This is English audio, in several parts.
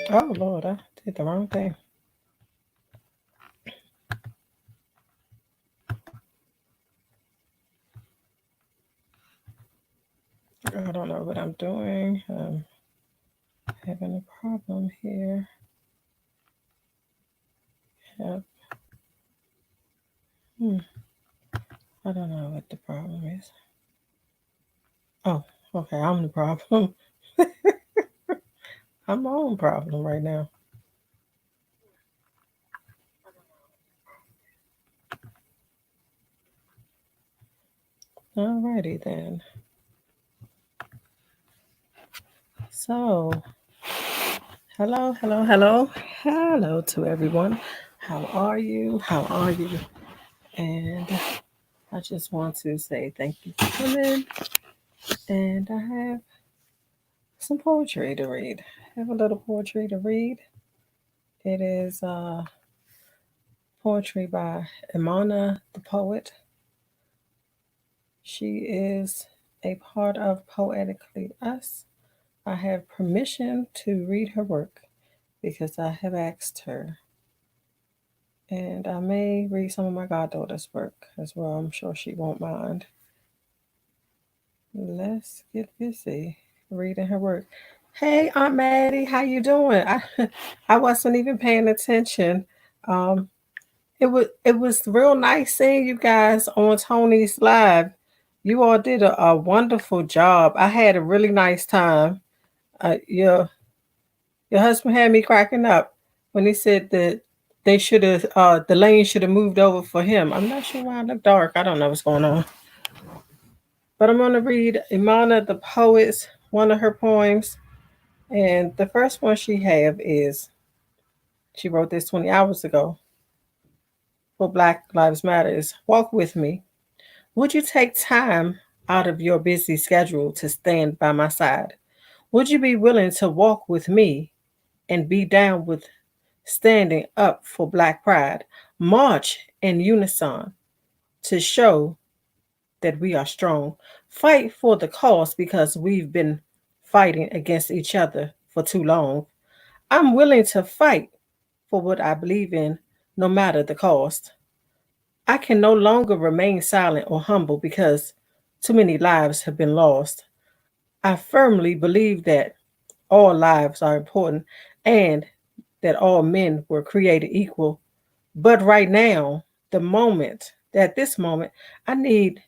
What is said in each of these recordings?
Oh Lord, I did the wrong thing. I don't know what I'm doing. Having a problem here. Yep. Hmm. I don't know what the problem is. Oh, okay. I'm the problem. I'm my own problem right now. Alrighty then. So, hello, hello, hello, hello to everyone. How are you? How are you? And I just want to say thank you for coming. And I have some poetry to read. I have a little poetry to read. It is poetry by Amana, the poet. She is a part of Poetically Us. I have permission to read her work because I have asked her. And I may read some of my goddaughter's work as well. I'm sure she won't mind. Let's get busy reading her work. Hey, Aunt Maddie, how you doing? I wasn't even paying attention. Um, it was real nice seeing you guys on Tony's live. You all did a wonderful job. I had a really nice time. Your husband had me cracking up when he said that they should have the lane should have moved over for him. I'm not sure why I look dark. I don't know what's going on. But I'm gonna read Imana the poet's one of her poems. And the first one she have is she wrote this 20 hours ago for Black Lives Matter is walk with me. Would you take time out of your busy schedule to stand by my side? Would you be willing to walk with me and be down with standing up for Black pride? March in unison to show that we are strong. Fight for the cause because we've been fighting against each other for too long. I'm willing to fight for what I believe in, no matter the cost. I can no longer remain silent or humble because too many lives have been lost. I firmly believe that all lives are important and that all men were created equal. But right now, at this moment, I need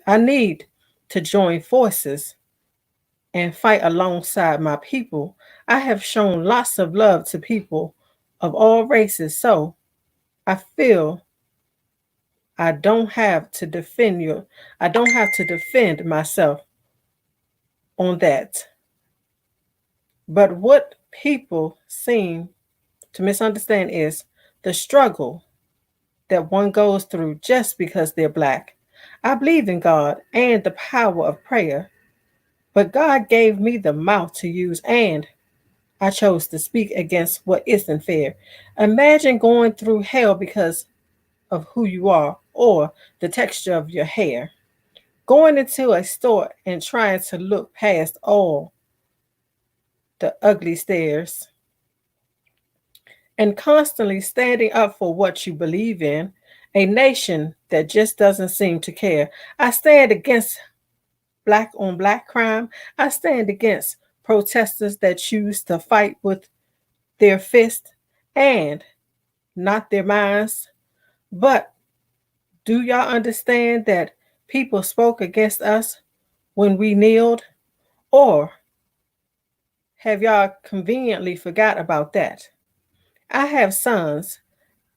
I need to join forces and fight alongside my people. I have shown lots of love to people of all races, so I feel I don't have to defend you. I don't have to defend myself on that. But what people seem to misunderstand is the struggle that one goes through just because they're black. I believe in God and the power of prayer, but God gave me the mouth to use and I chose to speak against what isn't fair. Imagine going through hell because of who you are or the texture of your hair. Going into a store and trying to look past all the ugly stares and constantly standing up for what you believe in, a nation that just doesn't seem to care. I stand against black on black crime. I stand against protesters that choose to fight with their fist and not their minds. But do y'all understand that people spoke against us when we kneeled? Or have y'all conveniently forgot about that? I have sons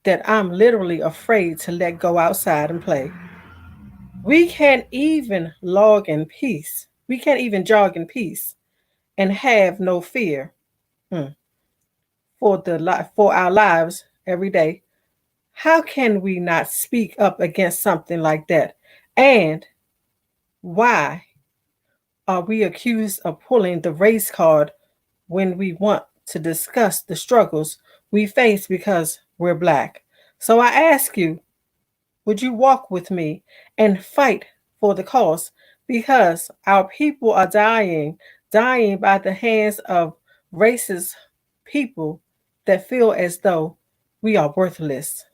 that I'm literally afraid to let go outside and play. We can't even log in peace. We can't even jog in peace and have no fear hmm, for our lives every day. How can we not speak up against something like that? And why are we accused of pulling the race card when we want to discuss the struggles we face because we're black? So I ask you, would you walk with me and fight for the cost because our people are dying by the hands of racist people that feel as though we are worthless,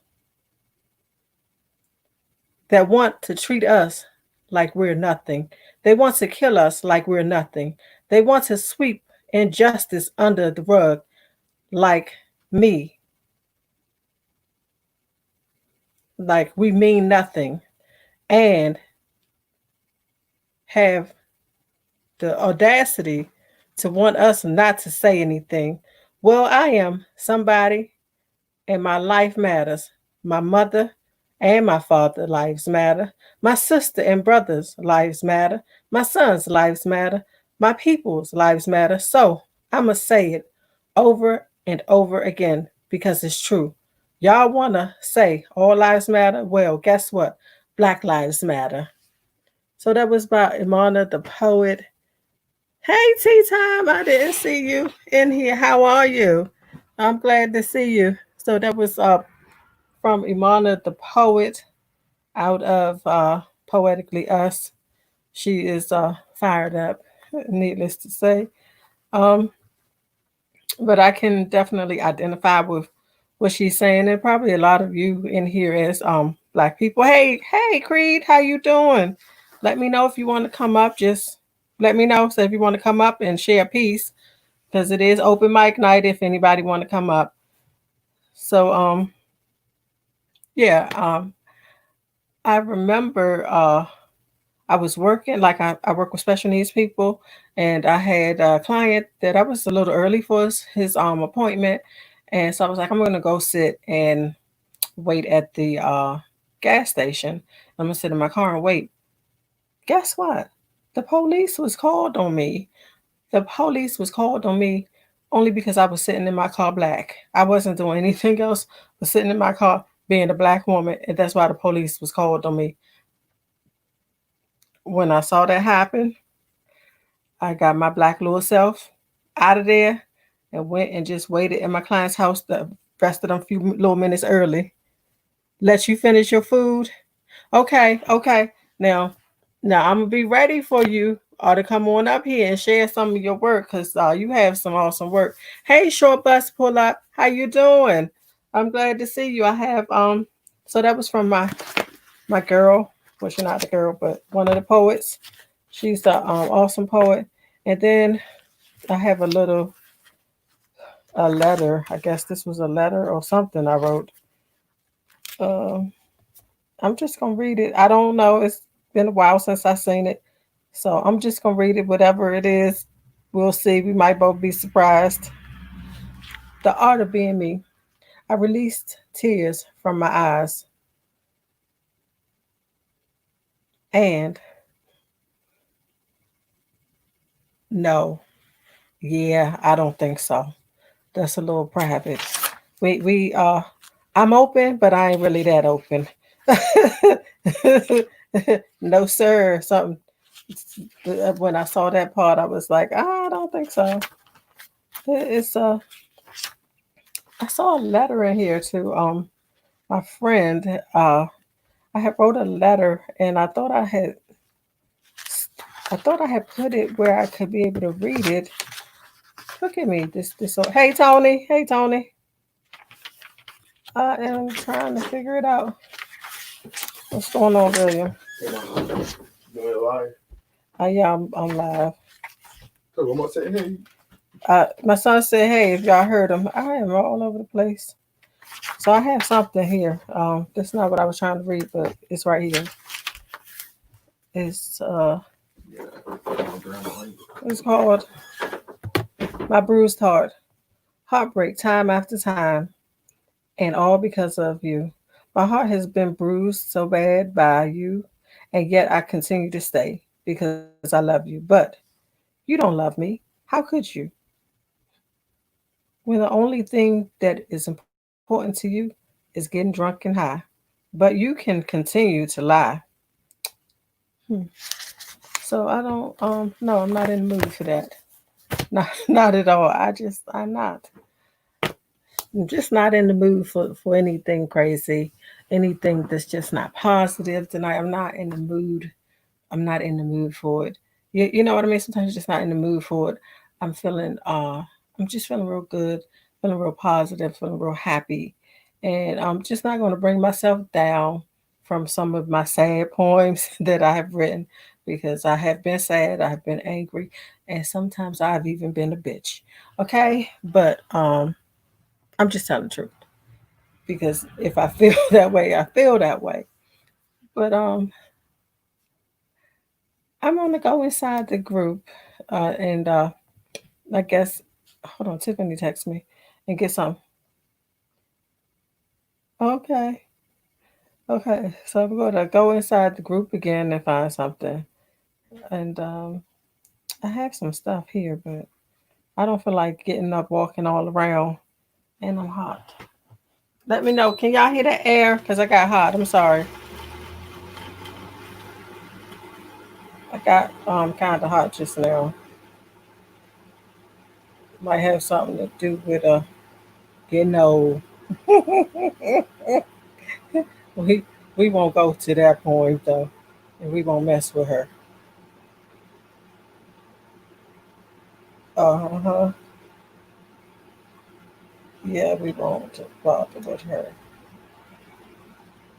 that want to treat us like we're nothing. They want to kill us like we're nothing. They want to sweep injustice under the rug like me, like we mean nothing, and have the audacity to want us not to say anything. Well, I am somebody and my life matters. My mother and my father lives matter. My sister and brothers' lives matter. My son's lives matter. My people's lives matter. So I must say it over and over again because it's true. Y'all want to say all lives matter? Well, guess what? Black lives matter. So that was by Imana the poet. Hey, Tea Time, I didn't see you in here. How are you? I'm glad to see you. So that was from Imana the poet out of Poetically Us. She is fired up, needless to say. Um, but I can definitely identify with what she's saying, and probably a lot of you in here as black people. Hey, Creed, how you doing? Let me know if you want to come up. Just let me know. So if you want to come up and share a piece, because it is open mic night. If anybody want to come up, so yeah, I remember I was working, like I work with special needs people, and I had a client that I was a little early for his appointment, and so I was like, I'm gonna go sit and wait at the gas station. I'm gonna sit in my car and wait. Guess what? The police was called on me. The police was called on me only because I was sitting in my car black. I wasn't doing anything else but sitting in my car being a black woman, and that's why the police was called on me. When I saw that happen, I got my black little self out of there and went and just waited in my client's house the rest of them few little minutes early. Let you finish your food. Okay. Now, I'm gonna be ready for you to come on up here and share some of your work because you have some awesome work. Hey, short bus pull up, how you doing? I'm glad to see you. I have so that was from my girl, well, she's not the girl, but one of the poets. She's the awesome poet. And then I have a letter. I guess this was a letter or something I wrote. Um, I'm just gonna read it. I don't know. It's been a while since I seen it, so I'm just gonna read it. Whatever it is, we'll see. We might both be surprised. The art of being me. I released tears from my eyes, and no, yeah, I don't think so. That's a little private. We I'm open, but I ain't really that open. No sir. Something when I saw that part, I was like, I don't think so. It's I saw a letter in here to my friend. I had wrote a letter, and I thought I had put it where I could be able to read it. Look at me, this. Hey Tony, I am trying to figure it out. What's going on, William? Doing live. Yeah, I'm live. So I'm gonna say, hey. My son said, "Hey, if y'all heard him, I am all over the place." So I have something here. That's not what I was trying to read, but it's right here. It's Yeah, it's called "My Bruised Heart." Heartbreak, time after time, and all because of you. My heart has been bruised so bad by you, and yet I continue to stay because I love you. But you don't love me. How could you? When the only thing that is important to you is getting drunk and high. But you can continue to lie. Hmm. So I don't no, I'm not in the mood for that. Not at all. I'm not. I'm just not in the mood for anything crazy, anything that's just not positive tonight. I'm not in the mood I'm not in the mood for it. You know what I mean? Sometimes you're just not in the mood for it. I'm feeling I'm just feeling real good, feeling real positive, feeling real happy. And I'm just not gonna bring myself down from some of my sad poems that I have written because I have been sad, I have been angry, and sometimes I've even been a bitch. Okay? But I'm just telling the truth. Because if I feel that way, I feel that way. But I'm gonna go inside the group, and I guess hold on, Tiffany text me and get some. Okay, okay. So I'm gonna go inside the group again and find something. And I have some stuff here, but I don't feel like getting up, walking all around, and I'm hot. Let me know. Can y'all hear the air? Cause I got hot. I'm sorry. I got kind of hot just now. Might have something to do with getting old. we we won't go to that point though, and we won't mess with her. Uh-huh. Yeah, we won't bother with her.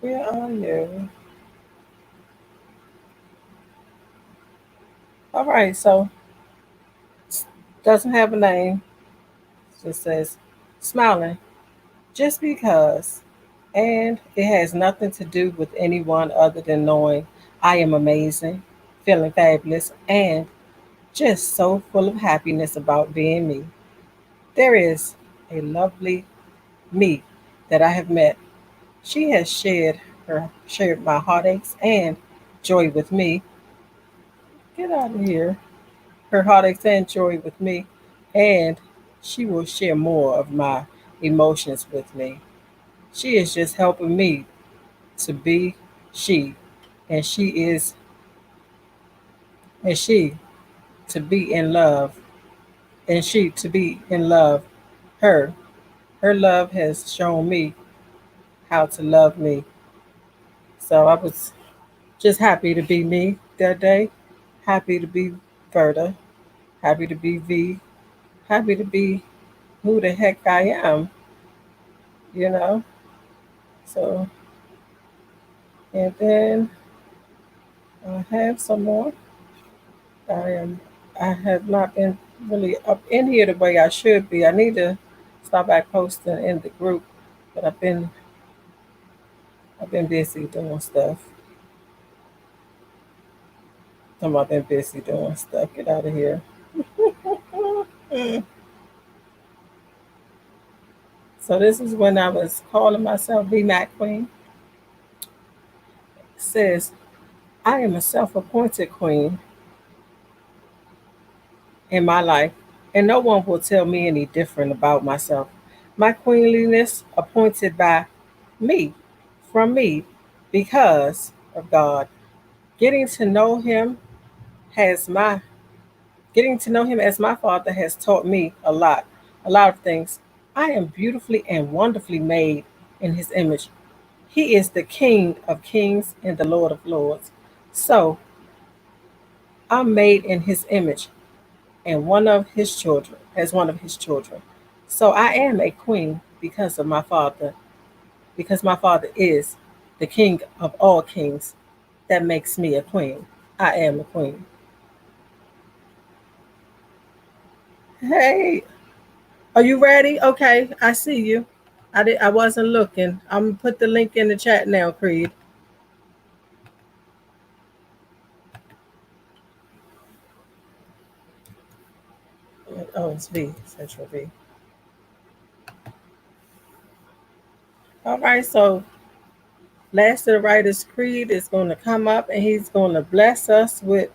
Where are you? All right, so doesn't have a name. Just says smiling just because, and it has nothing to do with anyone other than knowing I am amazing, feeling fabulous, and just so full of happiness about being me. There is a lovely me that I have met. She has shared my heartaches and joy with me. Get out of here. Her heartaches and joy with me, and she will share more of my emotions with me. She is just helping me to be she, and she to be in love, and she to be in love. Her, her love has shown me how to love me. So I was just happy to be me that day, happy to be Verda, happy to be V, happy to be who the heck I am, you know? So, and then I have some more. I am, I have not been really up in here the way I should be. I need to start back posting in the group, but I've been busy doing stuff. I've been busy doing stuff. Get out of here. So this is when I was calling myself V Mac Queen. It says, I am a self-appointed queen in my life, and no one will tell me any different about myself. My queenliness appointed by me, from me, because of God. Getting to know him has my Getting to know him as my father has taught me a lot of things. I am beautifully and wonderfully made in his image. He is the King of kings and the Lord of lords. So I'm made in his image and one of his children. So I am a queen because my father is the king of all kings. That makes me a queen. I am a queen. Hey, are you ready? Okay, I see you. I wasn't looking. I'm gonna put the link in the chat now, Creed. Oh, it's V, Central V. All right, so Last of the Writers Creed is going to come up and he's going to bless us with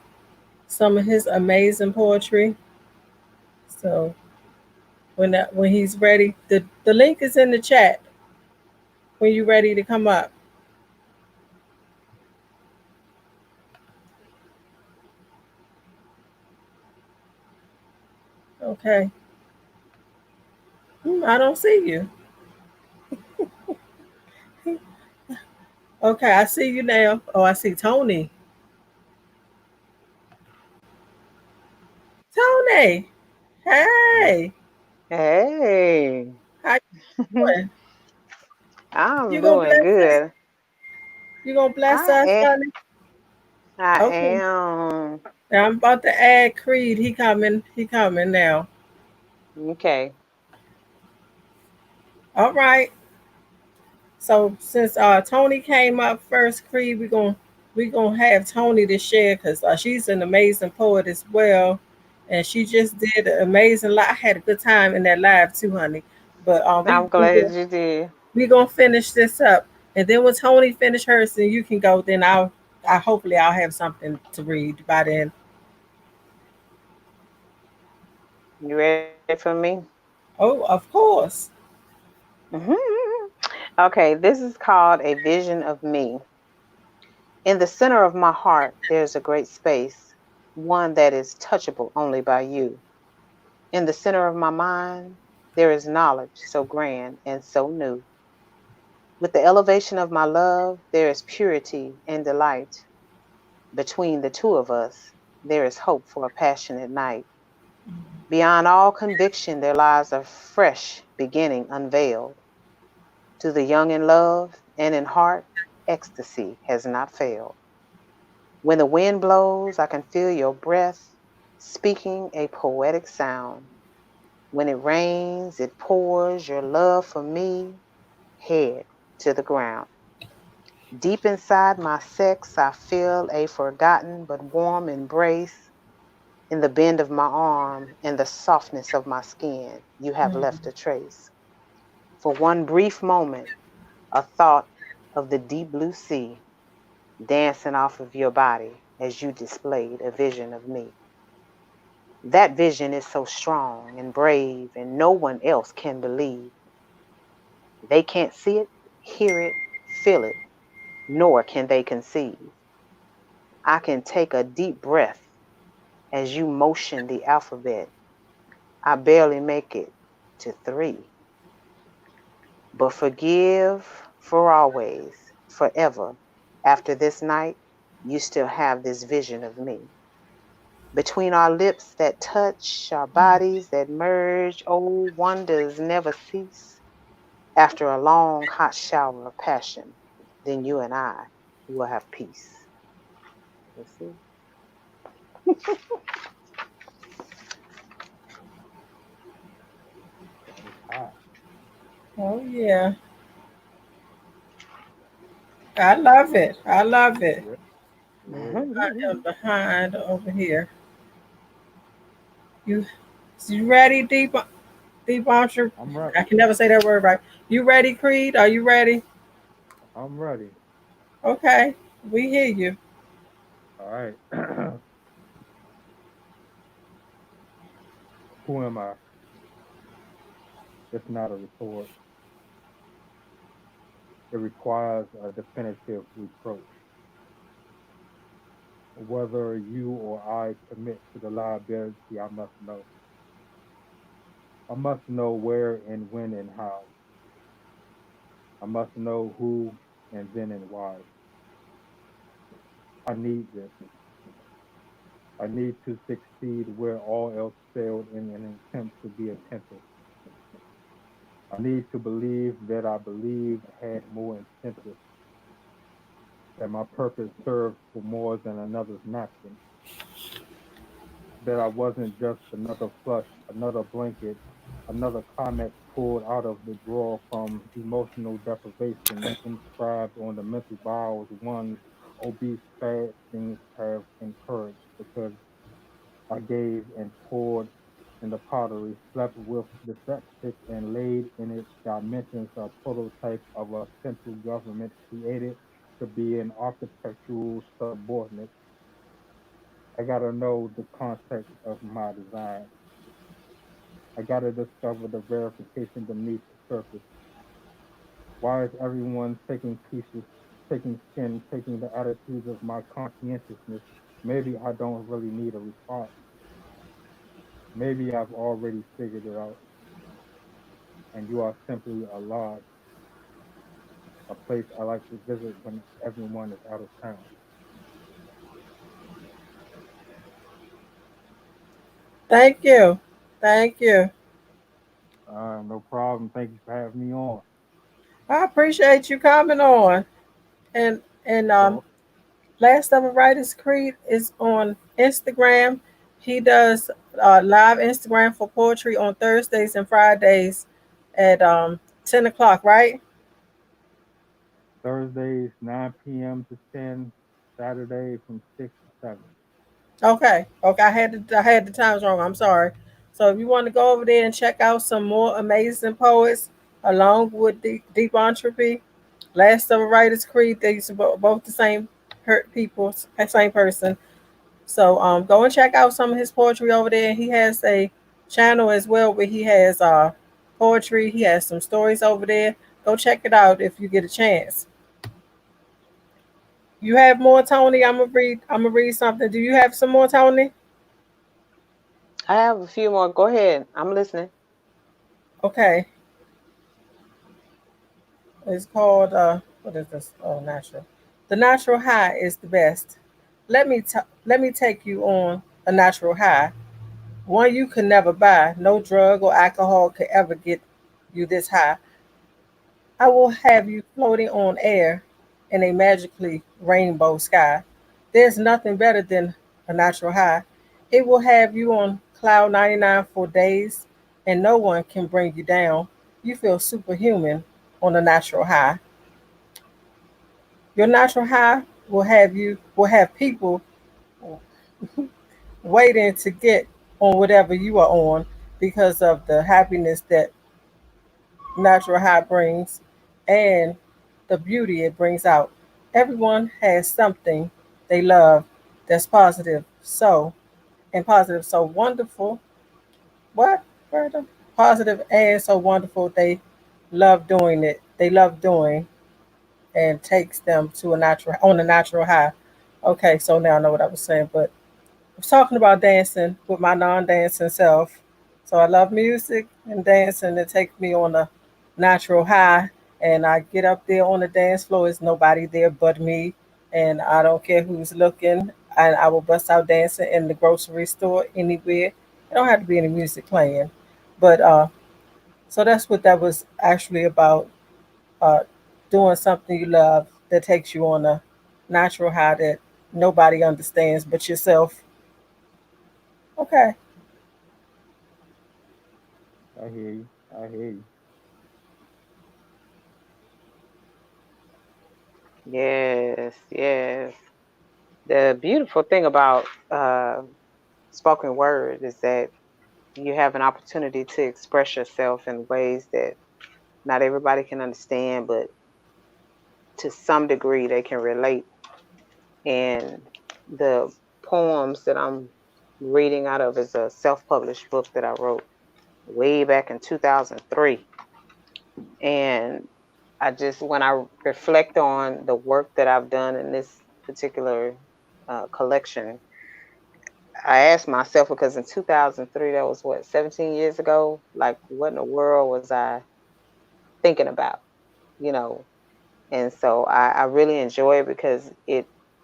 some of his amazing poetry. So when he's ready, the link is in the chat when you're ready to come up. Okay. I don't see you. Okay, I see you now. Oh, I see Tony. Tony. Hey, Hey, how you doing? You I'm gonna doing bless us? good. You gonna bless I us, am. honey? I Okay. am. Now I'm about to add Creed. He coming. He coming now. Okay. All right. So since Tony came up first, Creed, we gonna have Tony to share because she's an amazing poet as well, and she just did an amazing. I had a good time in that live too, honey. But I'm glad you did. we gonna finish this up, and then when Tony finish hers, then you can go. Then I hopefully I'll have something to read by then. You ready for me? Oh, of course. Mhm. Okay, this is called A Vision of Me. In the center of my heart, there's a great space, one that is touchable only by you. In the center of my mind, there is knowledge so grand and so new. With the elevation of my love, there is purity and delight. Between the two of us, there is hope for a passionate night. Beyond all conviction, there lies a fresh beginning unveiled. To the young in love and in heart, ecstasy has not failed. When the wind blows, I can feel your breath speaking a poetic sound. When it rains, it pours your love for me, head to the ground. Deep inside my sex, I feel a forgotten but warm embrace. In the bend of my arm and the softness of my skin, you have left a trace. For one brief moment, a thought of the deep blue sea dancing off of your body as you displayed a vision of me. That vision is so strong and brave, and no one else can believe. They can't see it, hear it, feel it, nor can they conceive. I can take a deep breath as you motion the alphabet. I barely make it to three. But forgive for always, forever. After this night, you still have this vision of me. Between our lips that touch, our bodies that merge, old wonders never cease. After a long, hot shower of passion, then you and I will have peace. You see? That was hot. Oh yeah, I love it. I love it. Yeah. Yeah. I am behind over here. You, you ready, Deep Archer? I'm ready. I can never say that word right. You ready, Creed? Are you ready? I'm ready. Okay, we hear you. All right. Who am I? It's not a retort. It requires a definitive reproach. Whether you or I commit to the liability, I must know. I must know where and when and how. I must know who and then and why. I need this. I need to succeed where all else failed in an attempt to be attentive. I need to believe that I believed had more incentive, that my purpose served for more than another's napkin, that I wasn't just another flush, another blanket, another comment pulled out of the drawer from emotional deprivation inscribed on the mental bowels one's obese fastings have encouraged because I gave and poured in the pottery, slept with the septic, and laid in its dimensions a prototype of a central government created to be an architectural subordinate. I gotta know the context of my design. I gotta discover the verification beneath the surface. Why is everyone taking pieces, taking skin, taking the attitudes of my conscientiousness? Maybe I don't really need a response. Maybe I've already figured it out, and you are simply a lodge, a place I like to visit when everyone is out of town. Thank you. Thank you. No problem. Thank you for having me on. I appreciate you coming on. And So, Last of a Writer's Creed is on Instagram. He does live Instagram for poetry on Thursdays and Fridays at 10 o'clock, right? Thursdays, 9 p.m. to 10, Saturday from 6 to 7. Okay. Okay. I had the times wrong. I'm sorry. So if you want to go over there and check out some more amazing poets along with Deep Entropy, Last of a Writer's Creed, these are both the same people, same person. So go and check out some of his poetry over there. He has a channel as well where he has poetry. He has some stories over there. Go check it out if you get a chance. You have more, Tony? I'm gonna read something. Do you have some more, Tony? I have a few more. Go ahead. I'm listening. Okay. It's called what is this? Oh, natural. The natural high is the best. Let me take you on a natural high. One you could never buy. No drug or alcohol could ever get you this high. I will have you floating on air in a magically rainbow sky. There's nothing better than a natural high. It will have you on cloud 99 for days, and no one can bring you down. You feel superhuman on a natural high. Your natural high will have people waiting to get on whatever you are on because of the happiness that natural high brings and the beauty it brings out. Everyone has something they love that's positive. So wonderful. What? Further? Positive and so wonderful. They love doing it. They love doing and takes them to a natural high. Okay, so now I know what I was saying, but I was talking about dancing with my non-dancing self. So I love music and dancing. It takes me on a natural high, and I get up there on the dance floor. There's nobody there but me, and I don't care who's looking. And I will bust out dancing in the grocery store, anywhere. It don't have to be any music playing, but so that's what that was actually about. Uh, Doing something you love that takes you on a natural high that nobody understands but yourself. Okay. I hear you. I hear you. Yes, yes. The beautiful thing about spoken word is that you have an opportunity to express yourself in ways that not everybody can understand, but to some degree they can relate. And the poems that I'm reading out of is a self published book that I wrote way back in 2003. And I just, when I reflect on the work that I've done in this particular collection, I asked myself because in 2003, that was what, 17 years ago? Like, what in the world was I thinking about? You know, and so I really enjoy it because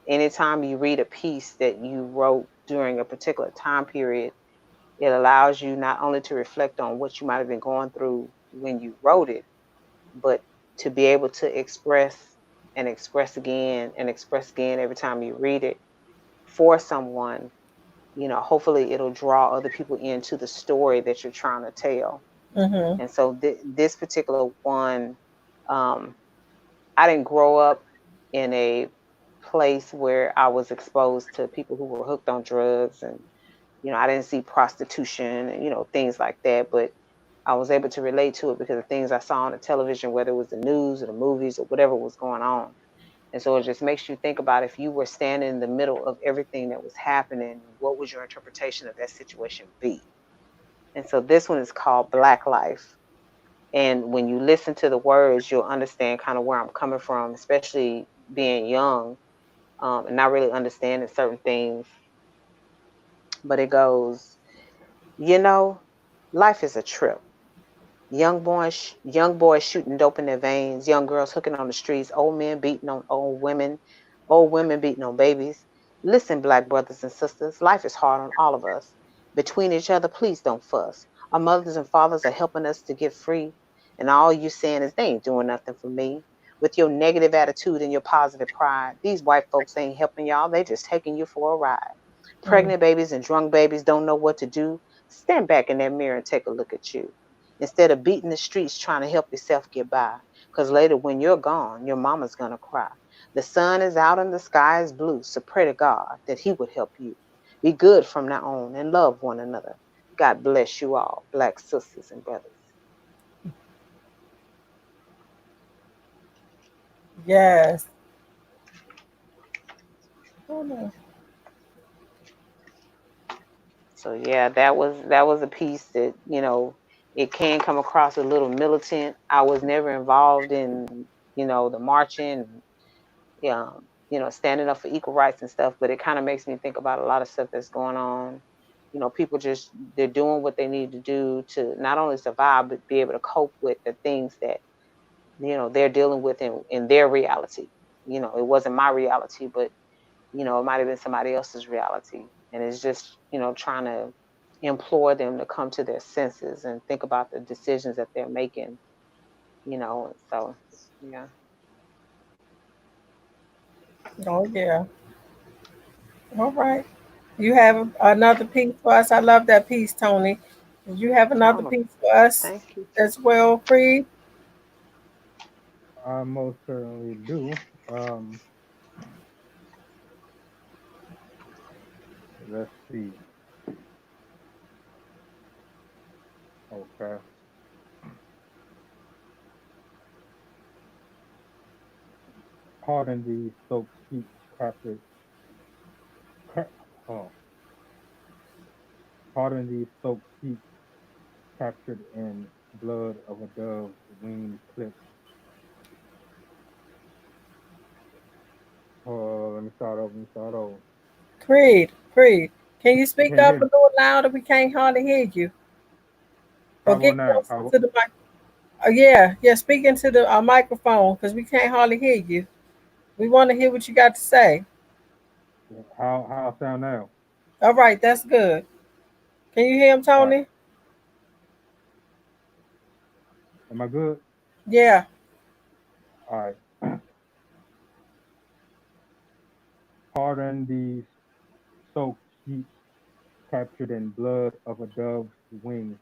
anytime you read a piece that you wrote during a particular time period, it allows you not only to reflect on what you might have been going through when you wrote it, but to be able to express and express again and express again every time you read it for someone. Hopefully it'll draw other people into the story that you're trying to tell. Mm-hmm. And so this particular one, um, I didn't grow up in a place where I was exposed to people who were hooked on drugs, and I didn't see prostitution and things like that, but I was able to relate to it because of things I saw on the television, whether it was the news or the movies or whatever was going on. And so it just makes you think about, if you were standing in the middle of everything that was happening, what would your interpretation of that situation be? And so this one is called Black Life. And when you listen to the words, you'll understand kind of where I'm coming from, especially being young, and not really understanding certain things. But it goes, you know, life is a trip. Young boys shooting dope in their veins, young girls hooking on the streets, old men beating on old women beating on babies. Listen, black brothers and sisters, life is hard on all of us. between each other, please don't fuss. Our mothers and fathers are helping us to get free, and all you saying is they ain't doing nothing for me. With your negative attitude and your positive pride, these white folks ain't helping y'all. They just taking you for a ride. Mm. Pregnant babies and drunk babies don't know what to do. Stand back in that mirror and take a look at you. Instead of beating the streets trying to help yourself get by, because later when you're gone, your mama's gonna cry. The sun is out and the sky is blue, so pray to God that He would help you. Be good from now on and love one another. God bless you all, Black sisters and brothers. Yes. Oh, no. So yeah, that was a piece that, it can come across a little militant. I was never involved in, the marching, standing up for equal rights and stuff, but it kind of makes me think about a lot of stuff that's going on. People just they're doing what they need to do to not only survive but be able to cope with the things that they're dealing with in their reality. It wasn't my reality, but it might have been somebody else's reality. And it's just, trying to implore them to come to their senses and think about the decisions that they're making, so yeah. Oh, yeah. All right. You have another piece for us. I love that piece, Tony. Did you have another Oh, piece for us thank you. as well, Creed? I most certainly do. Um, let's see. Okay. Pardon the soaked sheets captured. Ca- oh, pardon the soaked sheets captured in blood of a dove's wing clipped. Let me start over. Let me start over. Creed, Creed. Can you speak Can you up hear a me? little louder? We can't hardly hear you. Or How get about now? closer to the mic. Yeah, yeah. Speak into the microphone because we can't hardly hear you. We want to hear what you got to say. How I sound now? All right, that's good. Can you hear him, All right. Tony? Am I good? Yeah. All right. Pardon these soaked sheets captured in blood of a dove's wing,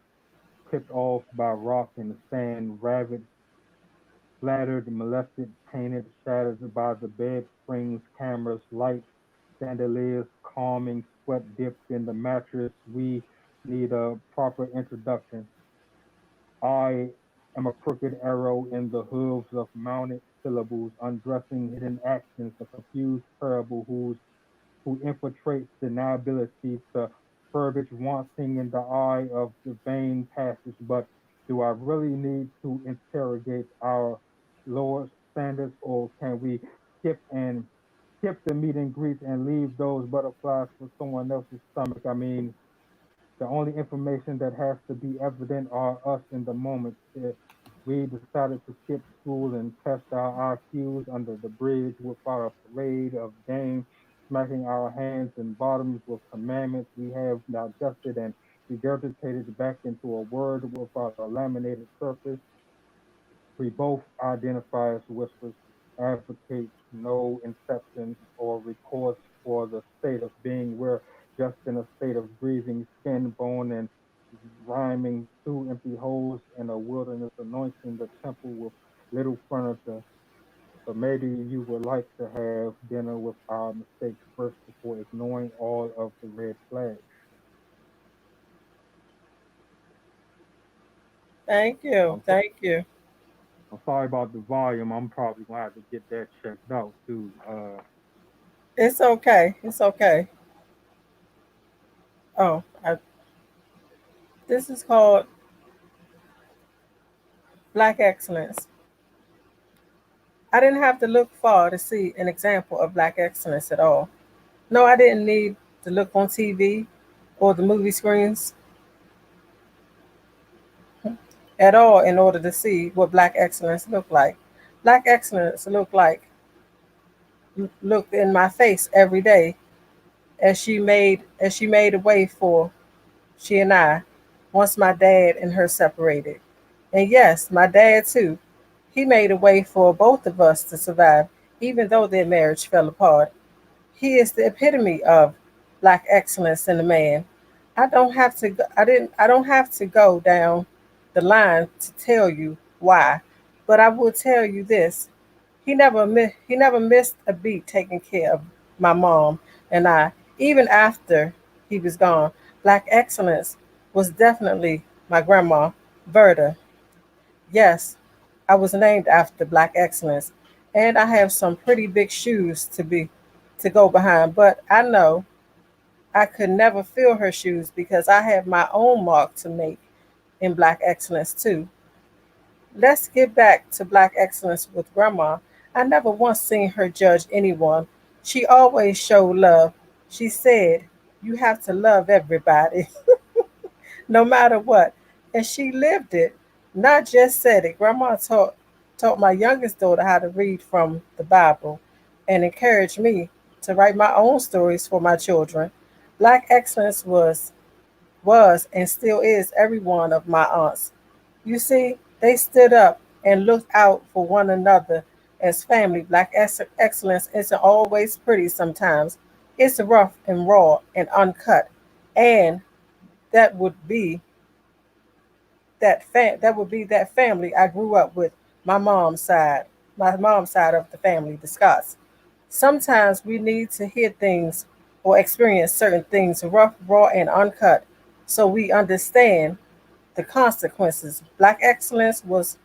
clipped off by rock and sand, ravaged, splattered, molested, painted, shattered by the bed springs, cameras, lights, chandeliers, calming, sweat dipped in the mattress. We need a proper introduction. I am a crooked arrow in the hooves of mounted syllables, undressing hidden actions, a confused parable who infiltrates deniability to verbiage wanting in the eye of the vain passage. But do I really need to interrogate our lower standards, or can we skip the meet and greets and leave those butterflies for someone else's stomach? I mean, the only information that has to be evident are us in the moment. We decided to skip school and test our IQs under the bridge without a parade of game, smacking our hands and bottoms with commandments we have digested and regurgitated back into a word without a laminated surface. We both identify as whispers, advocate no inceptions or recourse for the state of being. We're just in a state of breathing, skin, bone, and rhyming two empty holes in a wilderness, anointing the temple with little furniture. But maybe you would like to have dinner with our mistakes first before ignoring all of the red flags. Thank you. I'm so, Thank you. I'm sorry about the volume. I'm probably gonna have to get that checked out too. It's okay. It's okay. Oh, this is called Black Excellence. I didn't have to look far to see an example of Black excellence at all. No, I didn't need to look on TV or the movie screens at all in order to see what Black excellence looked like. Black excellence looked in my face every day as she made a way for she and I, once my dad and her separated. And yes, my dad too. He made a way for both of us to survive, even though their marriage fell apart. He is the epitome of black excellence in a man. I don't have to go down the line to tell you why, but I will tell you this. He never missed a beat taking care of my mom and I, even after he was gone. Black excellence was definitely my grandma, Verda. Yes, I was named after black excellence, and I have some pretty big shoes to go behind, but I know I could never fill her shoes because I have my own mark to make in black excellence too. Let's get back to black excellence with grandma. I never once seen her judge anyone. She always showed love. She said, "You have to love everybody." No matter what. And she lived it, not just said it. Grandma taught my youngest daughter how to read from the Bible and encouraged me to write my own stories for my children. Black excellence was and still is every one of my aunts. You see, they stood up and looked out for one another as family. Black excellence isn't always pretty sometimes. It's rough and raw and uncut. And that would be that would be that family I grew up with, my mom's side, my mom's side of the family, the Scots. Sometimes we need to hear things or experience certain things rough, raw, and uncut so we understand the consequences. Black excellence was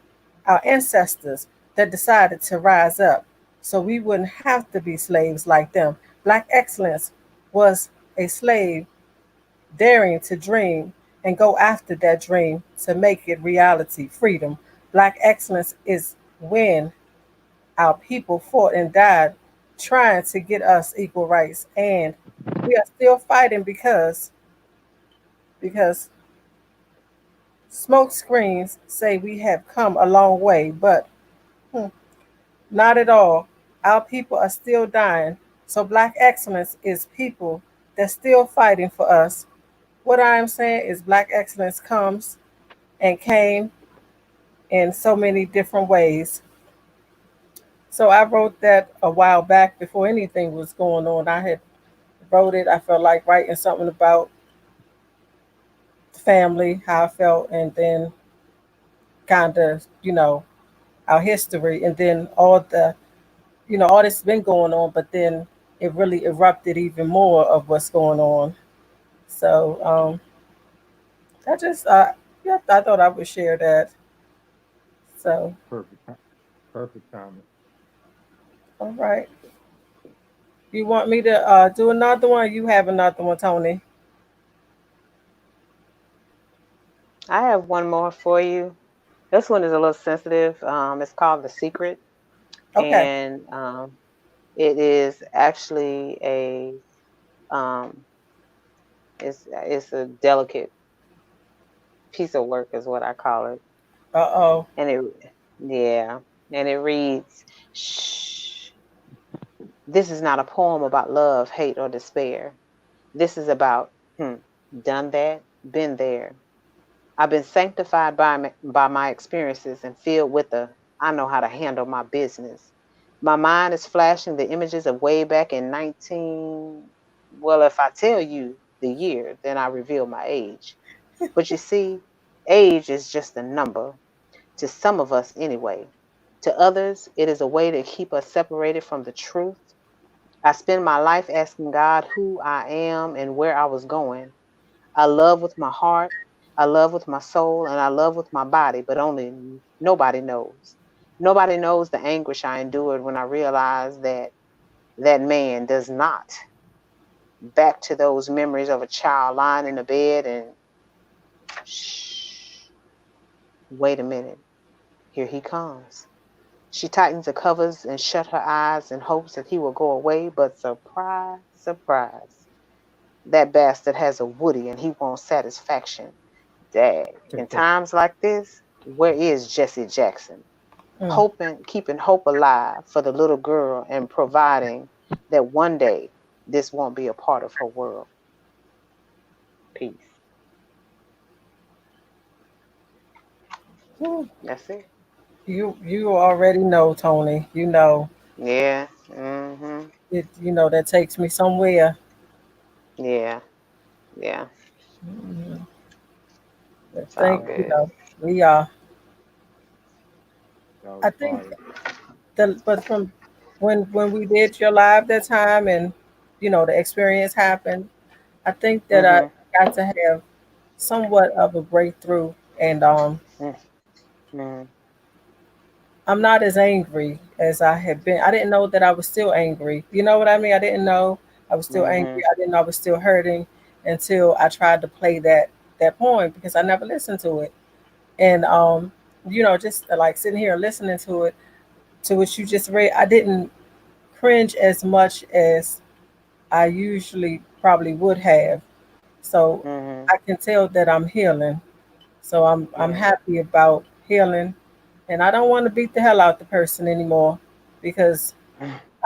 our ancestors that decided to rise up so we wouldn't have to be slaves like them. Black excellence was a slave daring to dream and go after that dream to make it reality, freedom. Black excellence is when our people fought and died trying to get us equal rights. And we are still fighting because smoke screens say we have come a long way, but hmm, not at all. Our people are still dying. So black excellence is people that's still fighting for us. What I am saying is black excellence comes and came in so many different ways. So I wrote that a while back before anything was going on. I had wrote it. I felt like writing something about family, how I felt, and then kind of, our history, and then all this been going on, but then it really erupted even more of what's going on. So I just, yeah, I thought I would share that. So, Perfect. Perfect timing. all right. You want me to do another one? You have another one, Tony. I have one more for you. This one is a little sensitive. It's called The Secret, Okay. and it is actually a um, it's a delicate piece of work, is what I call it. Uh-oh. And it, yeah, and it reads, "Shh, this is not a poem about love, hate, or despair. This is about done that, been there. I've been sanctified by my experiences and filled with the I know how to handle my business. My mind is flashing the images of way back in 19. Well, if I tell you the year, then I reveal my age. But you see, age is just a number, to some of us anyway. To others, it is a way to keep us separated from the truth. I spend my life asking God who I am and where I was going. I love with my heart, I love with my soul, and I love with my body, but only nobody knows. Nobody knows the anguish I endured when I realized that that man does not. Back to those memories of a child lying in the bed and shh, wait a minute, here he comes. She tightens the covers and shut her eyes in hopes that he will go away, but surprise, surprise, that bastard has a Woody and he wants satisfaction. Dag. In times like this, where is Jesse Jackson? Mm. Hoping, keeping hope alive for the little girl and providing that one day this won't be a part of her world. Peace. Whew. That's it. You already know, Tony. You know Yeah. Mhm. it. You know that takes me somewhere. Yeah. Yeah. Mhm. But It's all you good. know, we are. That was I think fire. but from when we did your live that time, and the experience happened, I think that I Mhm. got to have somewhat of a breakthrough, and Mm, mm, I'm not as angry as I had been. I didn't know that I was still angry. You know what I mean? I didn't know I was still angry. mhm. I didn't know I was still hurting until I tried to play that poem because I never listened to it. And just like sitting here and listening to what you just read, I didn't cringe as much as I usually probably would have. So Mhm. I can tell that I'm healing. So I'm Yeah. happy about healing, and I don't want to beat the hell out the person anymore because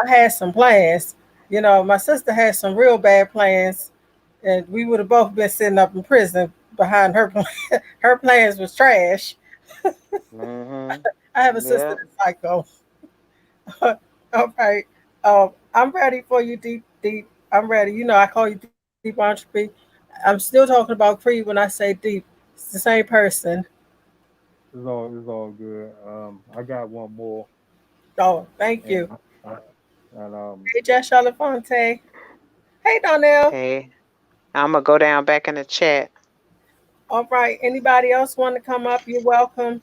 I had some plans. My sister had some real bad plans, and we would have both been sitting up in prison behind her plan. Her plans was trash. Mhm. I have a sister Yep. that's psycho. All right. I'm ready for you, deep, deep. I'm ready. I call you deep entropy. I'm still talking about Creed when I say deep. It's the same person. It's all good. I got one more, Oh, thank and you. I, and Hey, Jess Charlafante. Hey, Donnell. Okay. I'm gonna go down back in the chat. All right. Anybody else want to come up? You're welcome.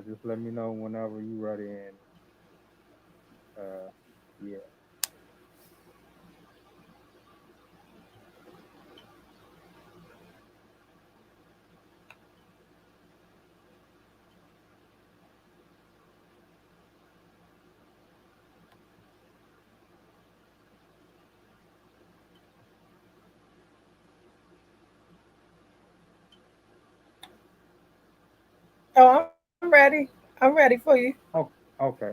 just let me know whenever you ready, and uh, yeah. Oh, I'm ready. I'm ready for you. Oh, okay.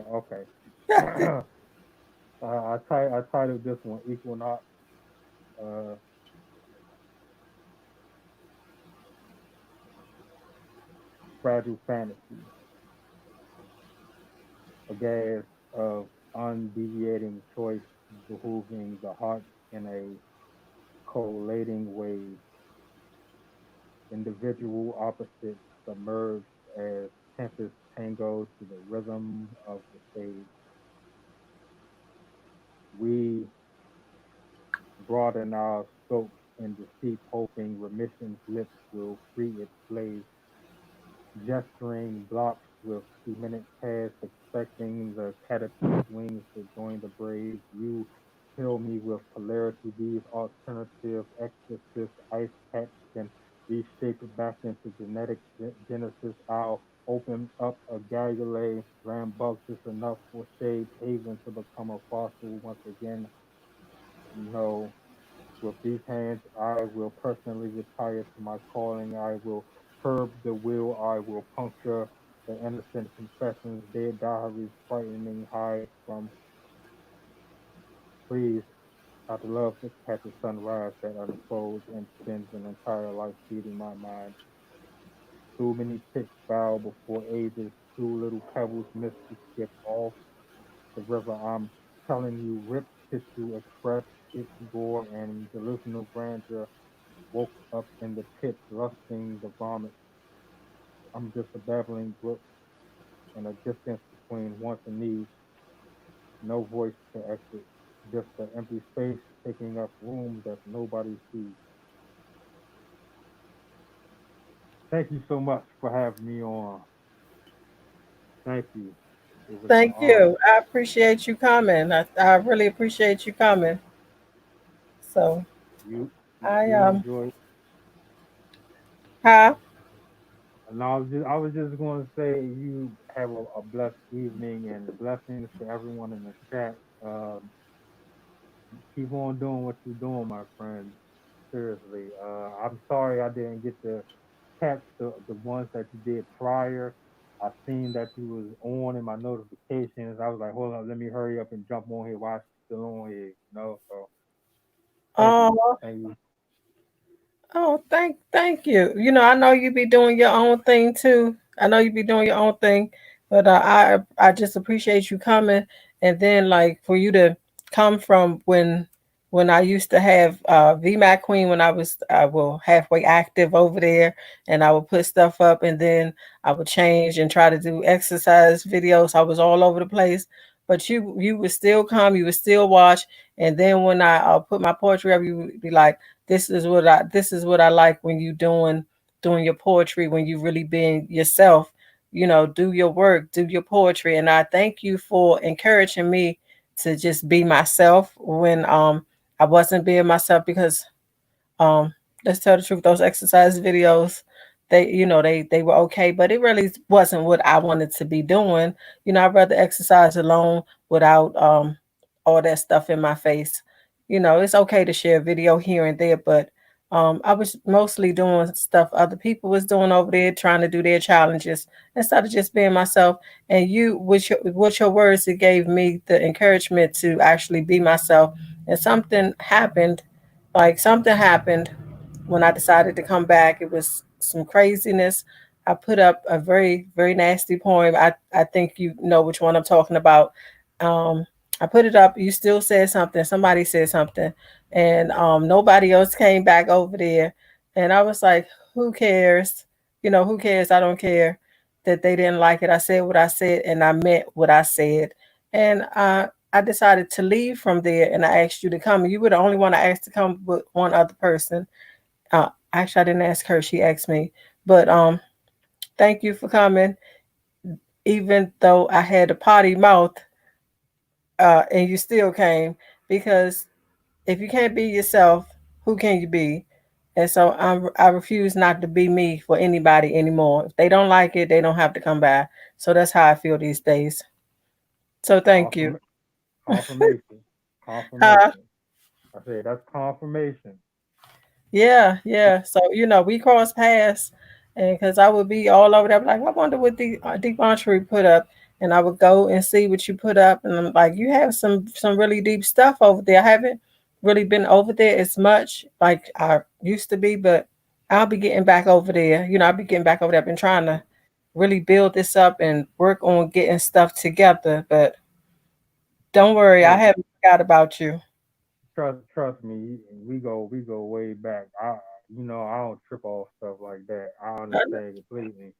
I titled this one Equinox. Uh, Fragile Fantasy, a gas of undeviating choice, behooving the heart in a collating wave. Individual opposites submerged as tempest tango to the rhythm of the stage. We broaden our scope in deceit, hoping remission's lips will free its slaves, gesturing blocks with cemented paths, expecting the caterpillar's wings to join the brave. You fill me with polarity. These alternative exorcists, ice caps can be shaped back into genetic genesis. I'll open up a gargule, rambunctious enough for shade, haven to become a fossil once again. No, with these hands, I will personally retire to my calling. I will curb the will. I will puncture the innocent confessions, dead diaries, frightening hide from. Please, I'd love to catch a sunrise that unfolds and spends an entire life feeding my mind. Too many pits bow before ages. Too little pebbles miss to skip off the river. I'm telling you, ripped tissue express its gore and delusional grandeur woke up in the pit, lusting the vomit. I'm just a babbling brook and a distance between wants and needs, no voice to exit, just an empty space taking up room that nobody sees. Thank you so much for having me on. Thank you. It was an Thank honor. you. I appreciate you coming. I really appreciate you coming. So You I you enjoy. huh? And I was just going to say you have a blessed evening and blessings to everyone in the chat. Keep on doing what you're doing, my friend. Seriously. I'm sorry I didn't get to catch the ones that you did prior. I seen that you was on in my notifications. I was like, hold on, let me hurry up and jump on here while she's still on here. So thank you. Oh, Thank you. Oh, thank you. You know, I know you be doing your own thing too. I know you be doing your own thing, but I just appreciate you coming, and then like for you to come from when I used to have VMAC Queen when I was well halfway active over there, and I would put stuff up, and then I would change and try to do exercise videos. I was all over the place, but you would still come, you would still watch, and then when I put my poetry up, you would be like, this is what I like when you doing your poetry, when you really being yourself, you know, do your work, do your poetry. And I thank you for encouraging me to just be myself when I wasn't being myself, because um, let's tell the truth, those exercise videos, they, you know, they were okay, but it really wasn't what I wanted to be doing. You know, I'd rather exercise alone without all that stuff in my face. You know, it's okay to share video here and there, but I was mostly doing stuff other people was doing over there, trying to do their challenges instead of just being myself. And you, with your words, it gave me the encouragement to actually be myself. And something happened when I decided to come back. It was some craziness. I put up a very, very nasty poem. I think you know which one I'm talking about. Um, I put it up. You still said something. Somebody said something. And nobody else came back over there. And I was like, who cares? You know, who cares? I don't care that they didn't like it. I said what I said and I meant what I said. And I decided to leave from there, and I asked you to come. You were the only one I asked to come with one other person. Actually, I didn't ask her; she asked me. But thank you for coming, even though I had a potty mouth, and you still came, because if you can't be yourself, who can you be? And so I refuse not to be me for anybody anymore. If they don't like it, they don't have to come by. So that's how I feel these days. So thank you. Confirm, confirmation. Uh, Confirmation. I say that's confirmation. Yeah, yeah. So you know, we cross paths, and because I would be all over there, like, I wonder what the Deep Entree put up, and I would go and see what you put up, and I'm like, you have some really deep stuff over there. I haven't really been over there as much like I used to be, but I'll be getting back over there. You know, I'll be getting back over there. I've been trying to really build this up and work on getting stuff together, but don't worry, I Hey, haven't forgot about you. trust me. We go way back. I don't trip off stuff like that. I understand completely.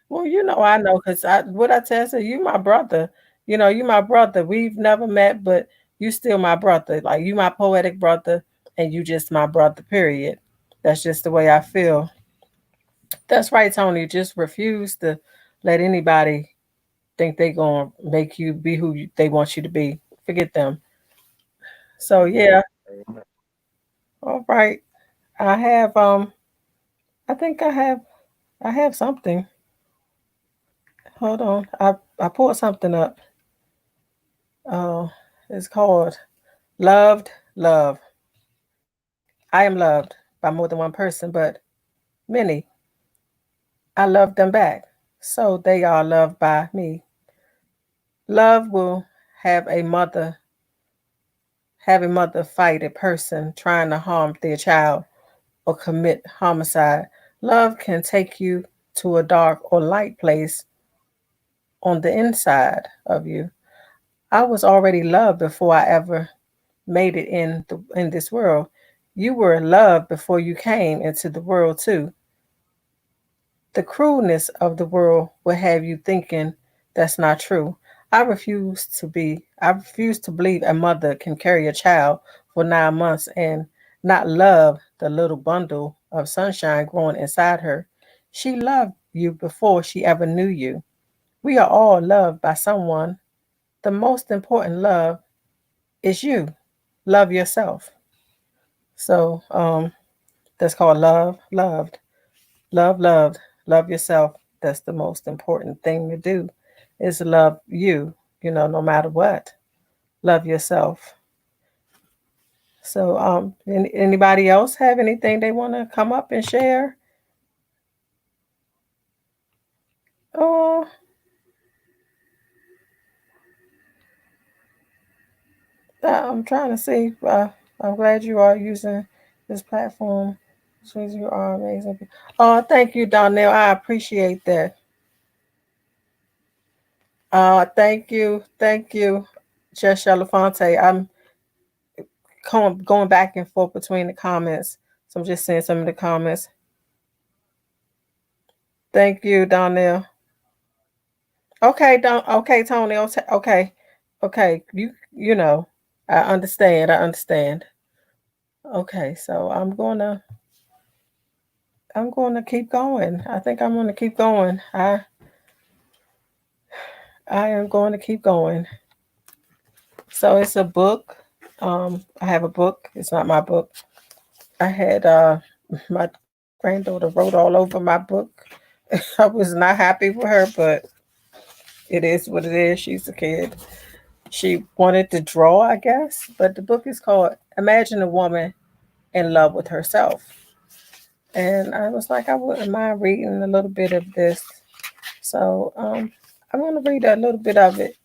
Well, you know, I know because what I tell you, you my brother. You know, you my brother. We've never met, but you still my brother. Like, you my poetic brother, and you just my brother. Period. That's just the way I feel. That's right, Tony. Just refuse to let anybody think they gonna make you be who they want you to be. Forget them. So Amen. yeah, Amen. all right. I have I think I have something. Hold on. I pulled something up. Oh, it's called Loved Love. I am loved by more than one person, but many. I love them back. So they are loved by me. Love will have a mother have a mother fight a person trying to harm their child or commit homicide. Love can take you to a dark or light place on the inside of you. I was already loved before I ever made it in this world. You were loved before you came into the world too. The cruelness of the world will have you thinking that's not true. I refuse to believe a mother can carry a child for 9 months and not love the little bundle of sunshine growing inside her. She loved you before she ever knew you. We are all loved by someone. The most important love is you. Love yourself. So that's called loved. Loved. Love yourself. That's the most important thing to do is love you, you know, no matter what. Love yourself. So anybody else have anything they want to come up and share? Oh, I'm trying to see. I'm glad you are using this platform. Since you are amazing. Oh, thank you, Donnell. I appreciate that. Thank you. Thank you, Jess Elefante. I'm going back and forth between the comments. So I'm just seeing some of the comments. Thank you, Donnell. Okay, okay, Tony. Okay. Okay. You know. I understand. I understand. Okay, so I'm gonna keep going. I think I'm gonna keep going. I am going to keep going. So it's a book. I have a book. It's not my book. I had my granddaughter wrote all over my book. I was not happy with her, but it is what it is. She's a kid. She wanted to draw, I guess, but the book is called Imagine a Woman in Love with Herself. And I was like, I wouldn't mind reading a little bit of this. So I'm gonna read a little bit of it.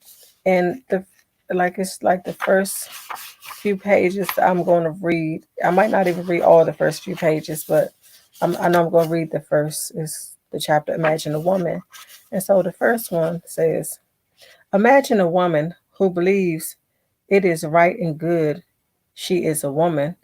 And the like it's like the first few pages I'm going to read. I might not even read all the first few pages, but I know I'm going to read the first is the chapter Imagine a Woman. And so the first one says, Imagine a woman who believes it is right and good she is a woman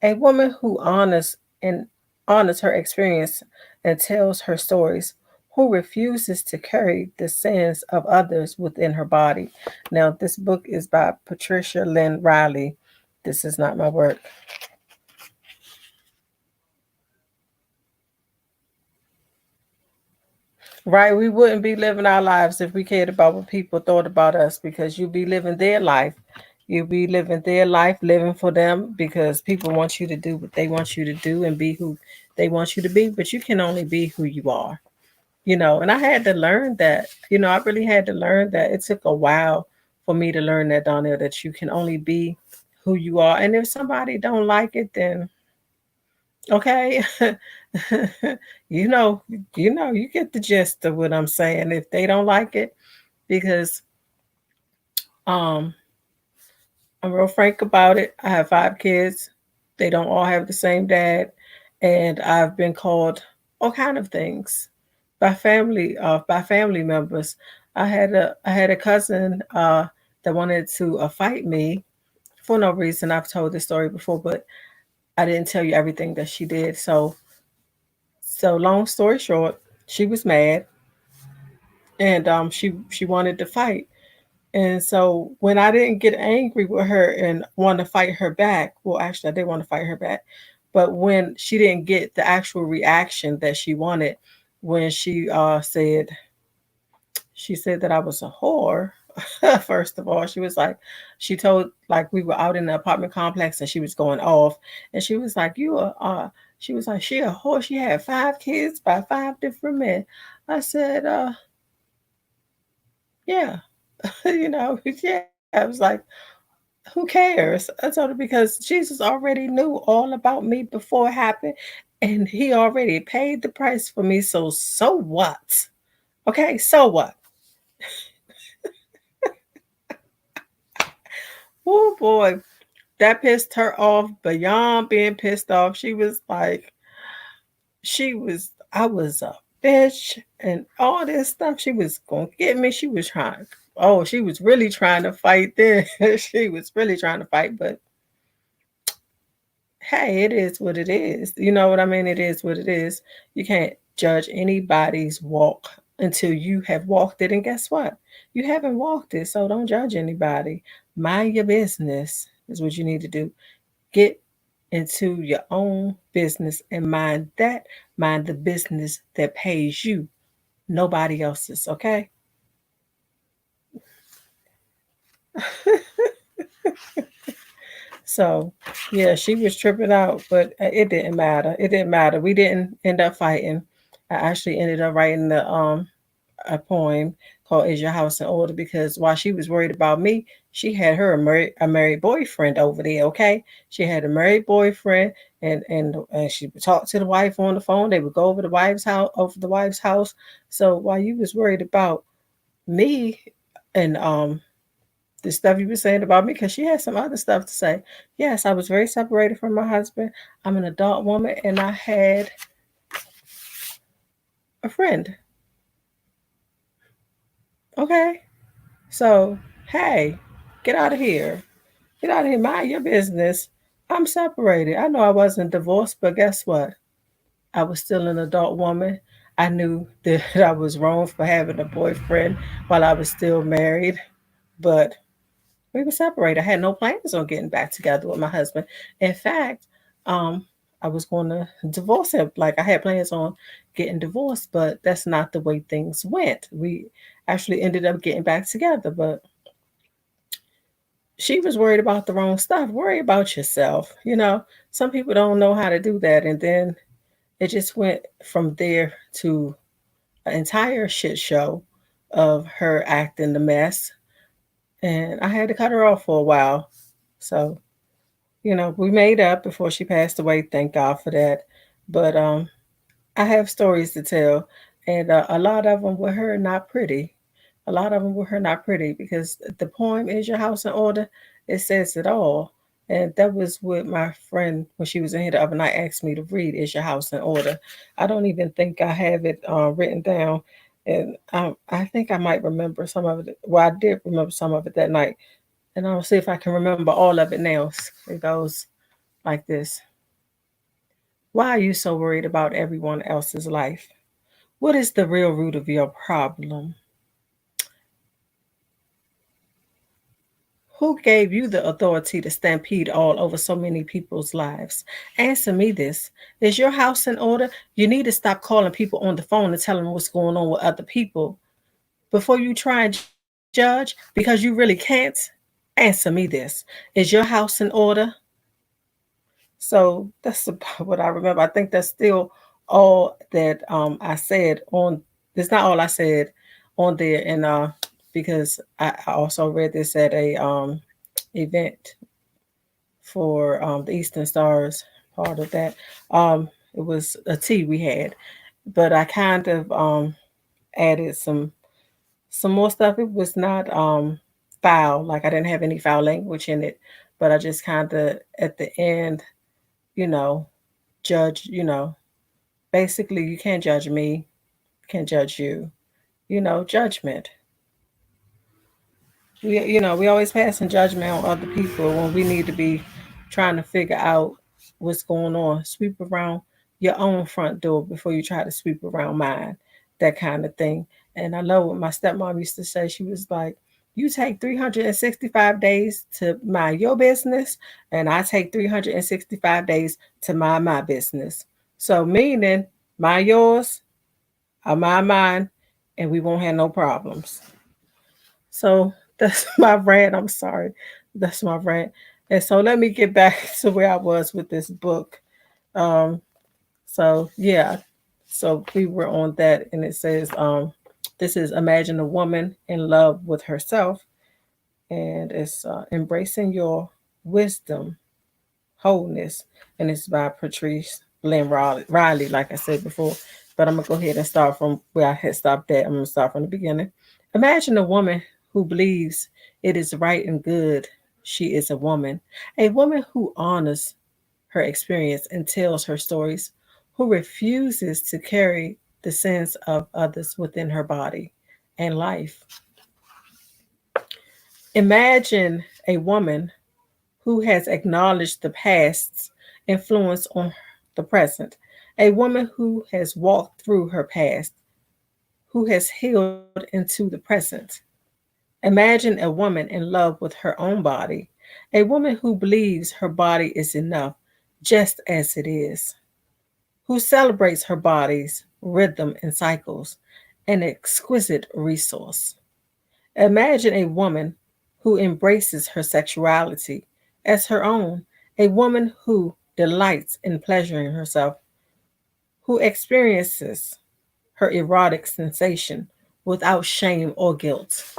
who honors her experience and tells her stories, who refuses to carry the sins of others within her body. Now, this book is by Patricia Lynn Riley. This is not my work. Right, we wouldn't be living our lives if we cared about what people thought about us because you'd be living their life. You'll be living their life, living for them because people want you to do what they want you to do and be who they want you to be, but you can only be who you are. And I had to learn that. I really had to learn that. It took a while for me to learn that, Donnell, that you can only be who you are. And if somebody don't like it, then okay. you know, you get the gist of what I'm saying. If they don't like it, because um I'm real frank about it. I have 5 kids. They don't all have the same dad, and I've been called all kind of things by family members. I had a cousin that wanted to fight me for no reason. I've told this story before, but I didn't tell you everything that she did. So long story short, she was mad, and she wanted to fight. And so when I didn't get angry with her and want to fight her back, well, actually, I did want to fight her back, but when she didn't get the actual reaction that she wanted, when she said that I was a whore. First of all, she told like we were out in the apartment complex and she was going off, and she was like, "You are," she was like, "She a whore. She had 5 kids by 5 different men." I said, "Yeah." Yeah. I was like, who cares? I told her because Jesus already knew all about me before it happened, and he already paid the price for me. So what? Okay, so what? Oh boy, that pissed her off beyond being pissed off. I was a bitch and all this stuff. She was gonna get me. She was really trying to fight then. She was really trying to fight, but hey, it is what it is. You know what I mean? It is what it is. You can't judge anybody's walk until you have walked it. And guess what? You haven't walked it, so don't judge anybody. Mind your business is what you need to do. Get into your own business and mind the business that pays you, nobody else's, okay? So, yeah, she was tripping out, but it didn't matter. It didn't matter. We didn't end up fighting. I actually ended up writing the a poem called "Is Your House in Order?" because while she was worried about me, she had her a married boyfriend over there. Okay, she had a married boyfriend, and she would talk to the wife on the phone. They would go over the wife's house. So while you was worried about me and the stuff you were saying about me, because she had some other stuff to say. Yes, I was very separated from my husband. I'm an adult woman, and I had a friend. Okay, so hey, get out of here. Get out of here. Mind your business. I'm separated. I know I wasn't divorced, but guess what? I was still an adult woman. I knew that I was wrong for having a boyfriend while I was still married, but we were separated. I had no plans on getting back together with my husband. In fact, um, I was going to divorce him. Like I had plans on getting divorced, but that's not the way things went. We actually ended up getting back together, but she was worried about the wrong stuff. Worry about yourself. Some people don't know how to do that. And then it just went from there to an entire shit show of her acting the mess. And I had to cut her off for a while. So, we made up before she passed away. Thank God for that. But I have stories to tell. And a lot of them with her not pretty. A lot of them with her not pretty, because the poem Is Your House in Order? It says it all. And that was what my friend, when she was in here the other night, asked me to read Is Your House in Order? I don't even think I have it written down. And I think I might remember some of it. Well, I did remember some of it that night. And I'll see if I can remember all of it now. It goes like this. Why are you so worried about everyone else's life? What is the real root of your problem? Who gave you the authority to stampede all over so many people's lives? Answer me this. Is your house in order? You need to stop calling people on the phone and telling them what's going on with other people before you try and judge, because you really can't. Answer me this. Is your house in order? So that's about what I remember. I think that's still all that I said on. It's not all I said on there, and because I also read this at a event for the Eastern Stars part of that. It was a tea we had, but I kind of added some more stuff. It was not foul, like I didn't have any foul language in it, but I just kind of at the end, you know, judge. Basically, you can't judge me, can't judge you. Judgment. We always passing judgment on other people when we need to be trying to figure out what's going on. Sweep around your own front door before you try to sweep around mine. That kind of thing. And I love what my stepmom used to say. She was like, you take 365 days to mind your business, and I take 365 days to mind my business. So, meaning, mind yours, I mind mine, and we won't have no problems. So that's my rant. I'm sorry. That's my rant. And so let me get back to where I was with this book. Um, so yeah. So we were on that, and it says, this is Imagine a Woman in Love with Herself, and it's Embracing Your Wisdom, Wholeness, and it's by Patrice Lynn Riley, like I said before. But I'm gonna go ahead and start from where I had stopped at. I'm gonna start from the beginning. Imagine a woman who believes it is right and good. She is a woman who honors her experience and tells her stories, who refuses to carry the sins of others within her body and life. Imagine a woman who has acknowledged the past's influence on the present, a woman who has walked through her past, who has healed into the present. Imagine a woman in love with her own body, a woman who believes her body is enough just as it is, who celebrates her body's rhythm and cycles, an exquisite resource. Imagine a woman who embraces her sexuality as her own, a woman who delights in pleasuring herself, who experiences her erotic sensation without shame or guilt.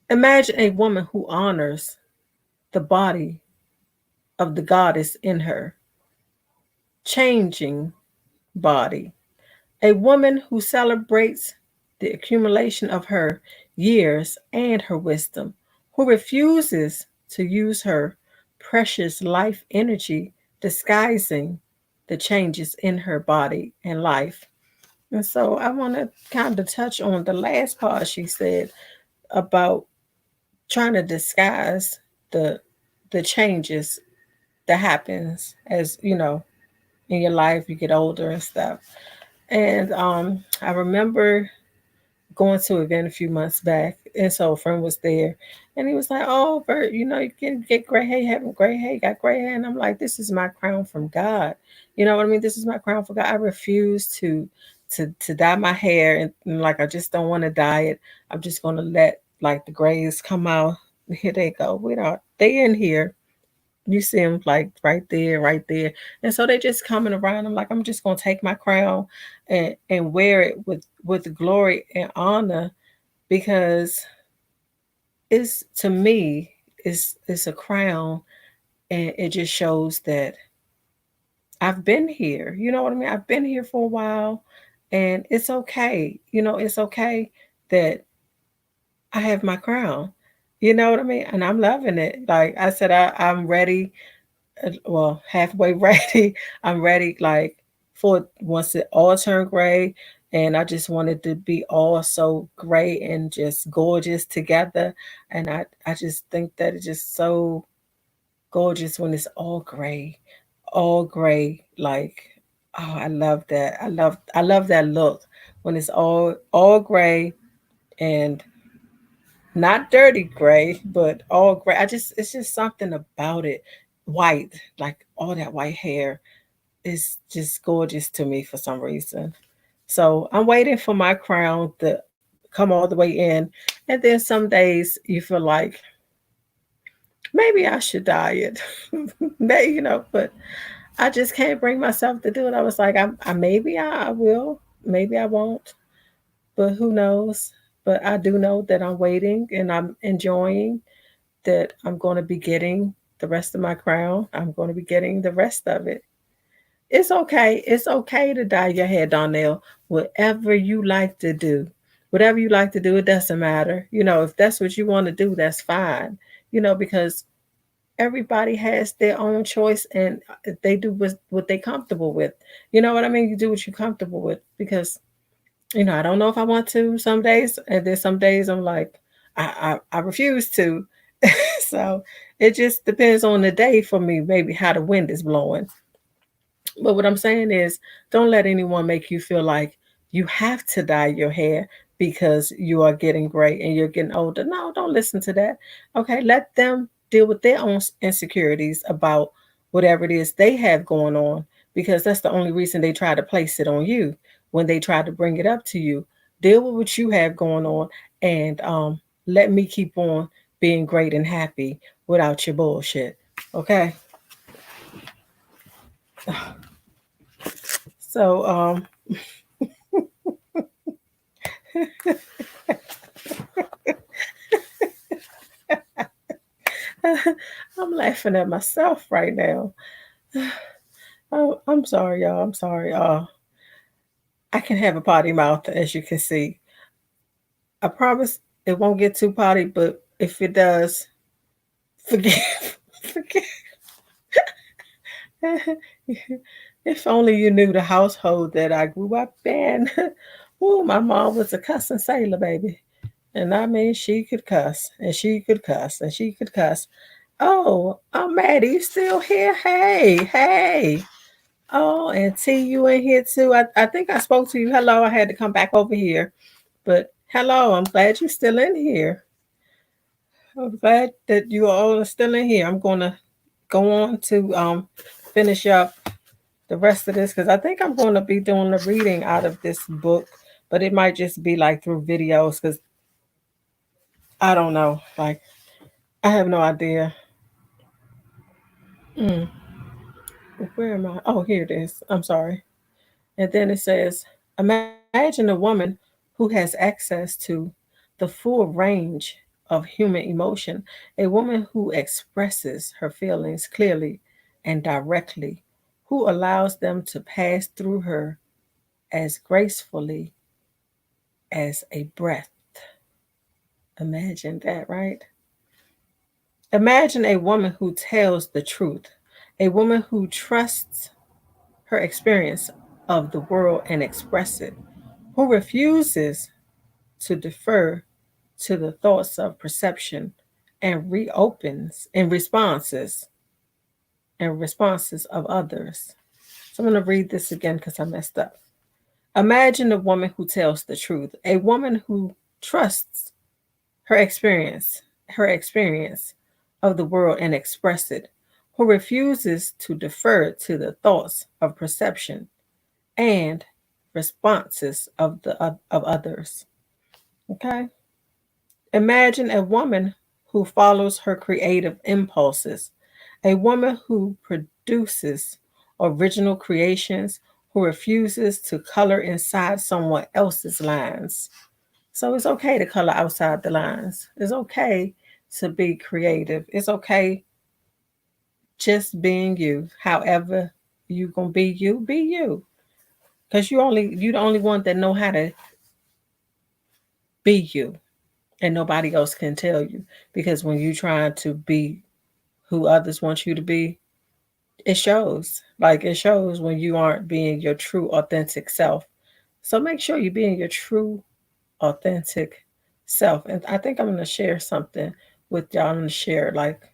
Imagine a woman who honors the body of the goddess in her, changing body, a woman who celebrates the accumulation of her years and her wisdom, who refuses to use her precious life energy disguising the changes in her body and life. And so I want to kind of touch on the last part she said about trying to disguise the the changes that happens as in your life you get older and stuff. And I remember going to an event a few months back, and so a friend was there, and he was like, "Oh, Bert, you can get gray hair, having gray hair, you got gray hair," and I'm like, "This is my crown from God." You know what I mean? This is my crown from God. I refuse to dye my hair, and like I just don't want to dye it. I'm just gonna let like the grays come out. Here they go. We don't. They in here. You see them like right there, right there, and so they just coming around. I'm like, I'm just gonna take my crown and wear it with glory and honor because it's to me it's a crown, and it just shows that I've been here. You know what I mean? I've been here for a while, and it's okay. It's okay that I have my crown. You know what I mean? And I'm loving it. Like I said, I'm ready, well, halfway ready. I'm ready, like for once it all turned gray, and I just wanted to be all so gray and just gorgeous together. And I just think that it's just so gorgeous when it's all gray. Like, oh, I love that. I love that look when it's all gray and not dirty gray, but all gray. It's just something about it. White, like all that white hair is just gorgeous to me for some reason. So I'm waiting for my crown to come all the way in. And then some days you feel like maybe I should dye it. Maybe, but I just can't bring myself to do it. I was like, maybe I will, maybe I won't, but who knows? But I do know that I'm waiting and I'm enjoying that I'm going to be getting the rest of my crown. I'm going to be getting the rest of it. It's okay. It's okay to dye your hair, Donnell. Whatever you like to do. Whatever you like to do, it doesn't matter. If that's what you want to do, that's fine. Because everybody has their own choice and they do what they're comfortable with. You know what I mean? You do what you're comfortable with because, I don't know if I want to some days. And then some days I'm like, I refuse to. So it just depends on the day for me, maybe how the wind is blowing. But what I'm saying is, don't let anyone make you feel like you have to dye your hair because you are getting gray and you're getting older. No, don't listen to that. Okay, let them deal with their own insecurities about whatever it is they have going on because that's the only reason they try to place it on you when they try to bring it up to you. Deal with what you have going on and let me keep on being great and happy without your bullshit. Okay? So, I'm laughing at myself right now. Oh, I'm sorry, y'all. I'm sorry. I can have a potty mouth, as you can see. I promise it won't get too potty, but if it does, forgive. Forgive. If only you knew the household that I grew up in. Oh, my mom was a cussing sailor, baby. And I mean, she could cuss, and she could cuss, and she could cuss. Oh, Maddie, you still here? Hey, hey. Oh, and T, you in here too. I think I spoke to you. Hello, I had to come back over here. But hello, I'm glad you're still in here. I'm glad that you all are still in here. I'm gonna go on to finish up the rest of this because I think I'm gonna be doing the reading out of this book, but it might just be like through videos because I don't know. Like I have no idea. Mm, where am I? Oh, here it is. I'm sorry. And then it says, imagine a woman who has access to the full range of human emotion, a woman who expresses her feelings clearly and directly, who allows them to pass through her as gracefully as a breath. Imagine that, right? Imagine a woman who tells the truth, a woman who trusts her experience of the world and express it, who refuses to defer to the thoughts of perception and reopens in responses of others. So I'm going to read this again because I messed up. Imagine a woman who tells the truth, a woman who trusts her experience, her experience of the world and express it, who refuses to defer to the thoughts of perception and responses of others. Okay? Imagine a woman who follows her creative impulses, a woman who produces original creations, who refuses to color inside someone else's lines. So it's okay to color outside the lines. It's okay to be creative. It's okay just being you. However you gonna be you, be you. Cause you the only one that know how to be you, and nobody else can tell you. Because when you trying to be who others want you to be, it shows. Like it shows when you aren't being your true authentic self. So make sure you're being your true authentic self. And I think I'm gonna share something with y'all. I'm gonna share like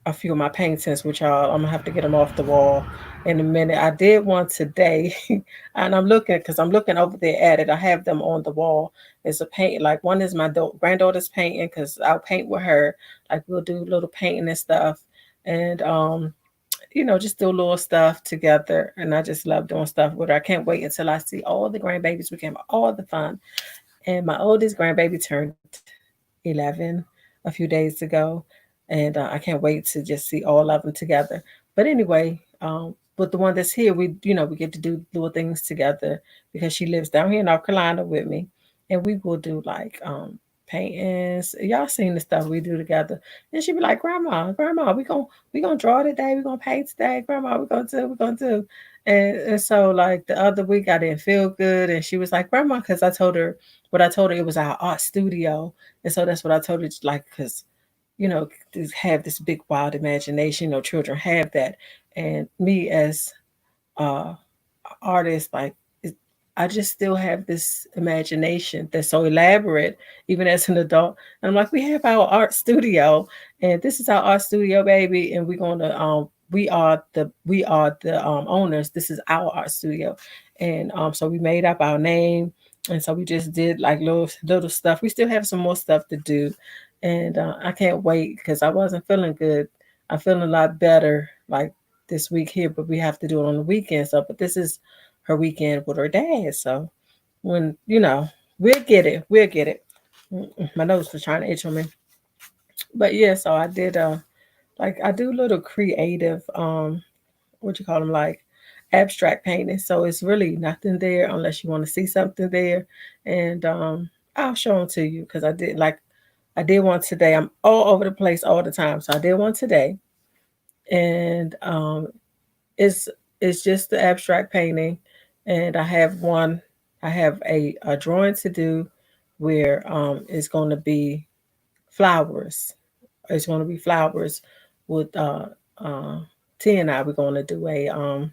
a few of my paintings with y'all. I'm gonna have to get them off the wall in a minute. I did one today, and I'm looking because I'm looking over there at it. I have them on the wall. It's a paint. Like one is my granddaughter's painting because I'll paint with her. Like we'll do little painting and stuff, and just do little stuff together. And I just love doing stuff with her. I can't wait until I see all the grandbabies. We can have all the fun. And my oldest grandbaby turned 11 a few days ago, and I can't wait to just see all of them together. But anyway, with the one that's here, we get to do little things together because she lives down here in North Carolina with me, and we will do like paintings. Y'all seen the stuff we do together, and she be like, "Grandma, we gonna draw today. We gonna paint today, Grandma. We gonna do." And so like the other week I didn't feel good, and she was like, "Grandma," because I told her it was our art studio, and so that's what I told her, like, because to have this big wild imagination. Children have that, and me as uh artist, like I just still have this imagination that's so elaborate, even as an adult. And I'm like, we have our art studio, and this is our art studio, baby, and we're gonna we are the owners. This is our art studio, and so we made up our name, and so we just did like little stuff. We still have some more stuff to do, and I can't wait because I wasn't feeling good. I'm feeling a lot better like this week here, but we have to do it on the weekend. So, but this is her weekend with her dad. So when we'll get it. My nose was trying to itch on me, but yeah. So I did like I do little creative what you call them, like abstract painting. So it's really nothing there unless you want to see something there, and I'll show them to you because I did one today. I'm all over the place all the time, so I did one today, and it's it's just the abstract painting, and I have a drawing to do where it's going to be flowers. It's going to be flowers with uh, T and I. We're going to do a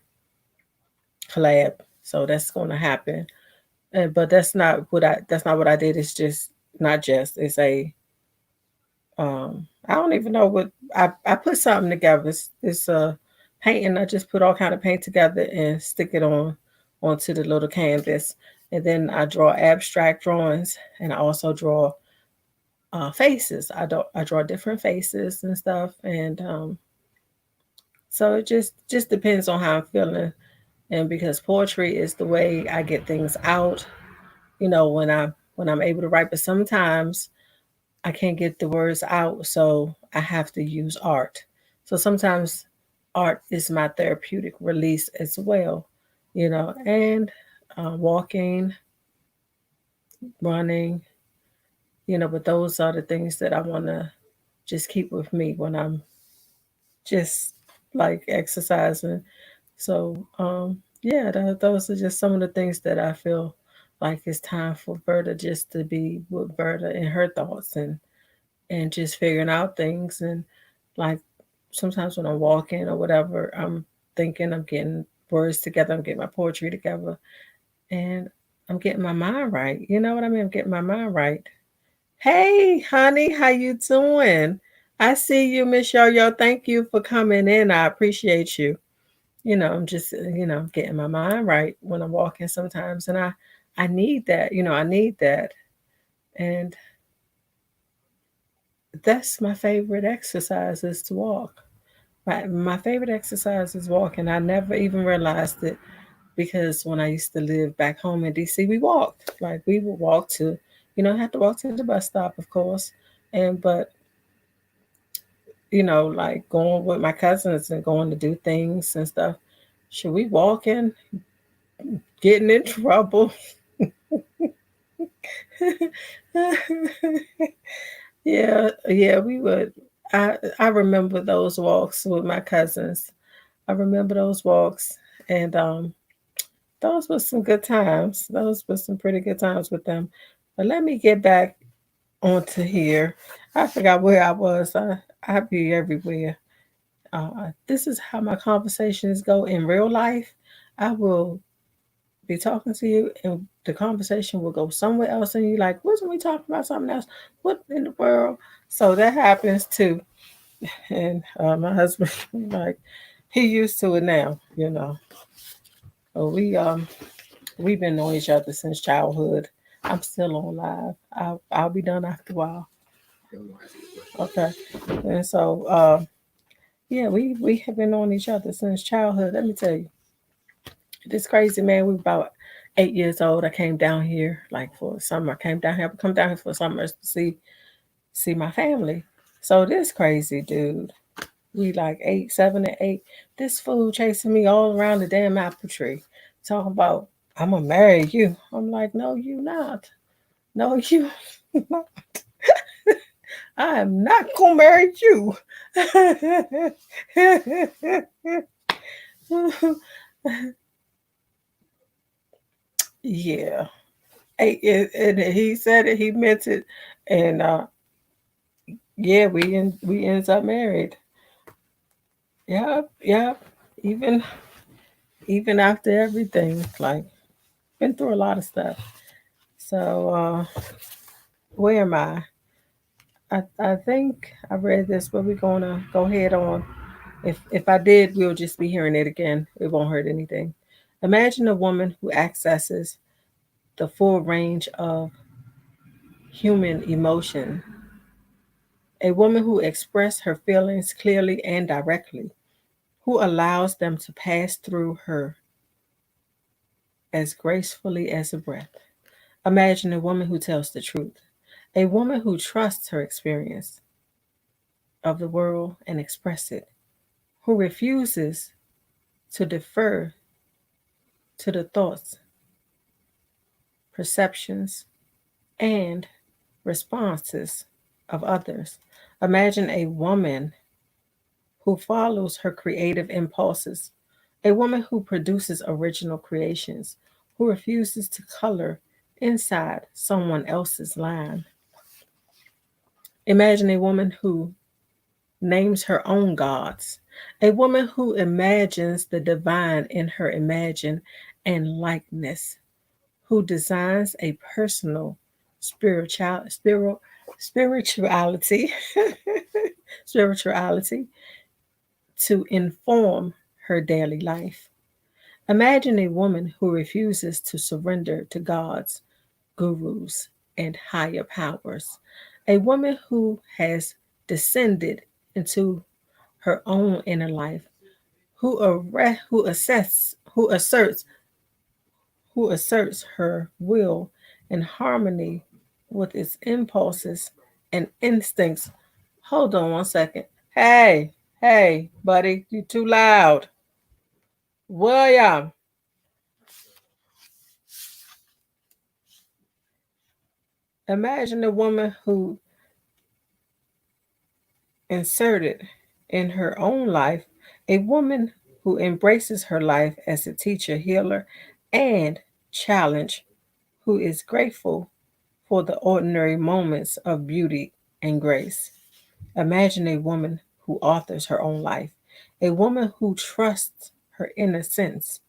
collab, so that's going to happen. But that's not what I did. It's just not just. It's a I don't even know what I put something together. It's a painting. I just put all kind of paint together and stick it onto the little canvas, and then I draw abstract drawings, and I also draw faces. I draw different faces and stuff, and so it just depends on how I'm feeling, and because poetry is the way I get things out. When I'm able to write, but sometimes I can't get the words out, so I have to use art. So sometimes art is my therapeutic release as well, and walking, running, but those are the things that I want to just keep with me when I'm just like exercising. So, yeah, those are just some of the things that I feel like it's time for Verda just to be with Verda and her thoughts and just figuring out things. And like sometimes when I'm walking or whatever, I'm thinking, I'm getting words together, I'm getting my poetry together, and I'm getting my mind right. You know what I mean? I'm getting my mind right. Hey, honey, how you doing? I see you, Miss Yo-Yo. Thank you for coming in. I appreciate you. I'm just, getting my mind right when I'm walking sometimes, and I need that. I need that, and that's my favorite exercise is to walk. My favorite exercise is walking. I never even realized it because when I used to live back home in DC, we walked. Like we would walk to, have to walk to the bus stop, of course, and but like going with my cousins and going to do things and stuff. Should we walking, getting in trouble? Yeah, we would. I remember those walks with my cousins. I remember those walks, and those were some good times. Those were some pretty good times with them. But let me get back onto here. I forgot where I was. I be everywhere. This is how my conversations go in real life. I will be talking to you, and the conversation will go somewhere else, and you're like, "Wasn't we talking about something else? What in the world?" So that happens too. And my husband, like, he used to it now. We've been knowing each other since childhood. I'm still on live. I'll be done after a while. Okay. And so yeah, we have been on each other since childhood. Let me tell you, this crazy man. We were about 8 years old. I came down here like for summer. I came down here. I come down here for summers to see my family. So this crazy dude, we like 8, 7, and 8. This fool chasing me all around the damn apple tree, talking about I'm gonna marry you. I'm like, no, you not. No, you not. I am not gonna marry you. Yeah. And he said it, he meant it. And yeah, we ends up married. Yep, yep. Even even after everything, like been through a lot of stuff. So where am I? I think I read this, but we're gonna go head on. If I did, we'll just be hearing it again. It won't hurt anything. Imagine a woman who accesses the full range of human emotion, a woman who expresses her feelings clearly and directly, who allows them to pass through her as gracefully as a breath. Imagine a woman who tells the truth, a woman who trusts her experience of the world and express it, who refuses to defer to the thoughts, perceptions, and responses of others. Imagine a woman who follows her creative impulses, a woman who produces original creations, who refuses to color inside someone else's line. Imagine a woman who names her own gods, a woman who imagines the divine in her imagine and likeness, who designs a personal spirituality spirituality to inform her daily life. Imagine a woman who refuses to surrender to gods, gurus, and higher powers. A woman who has descended into her own inner life, who asserts her will in harmony with its impulses and instincts. Hold on one second. Hey, hey, buddy, you too loud. William, imagine a woman who inserted in her own life, a woman who embraces her life as a teacher, healer, and challenge, who is grateful for the ordinary moments of beauty and grace. Imagine a woman who authors her own life, a woman who trusts her inner sense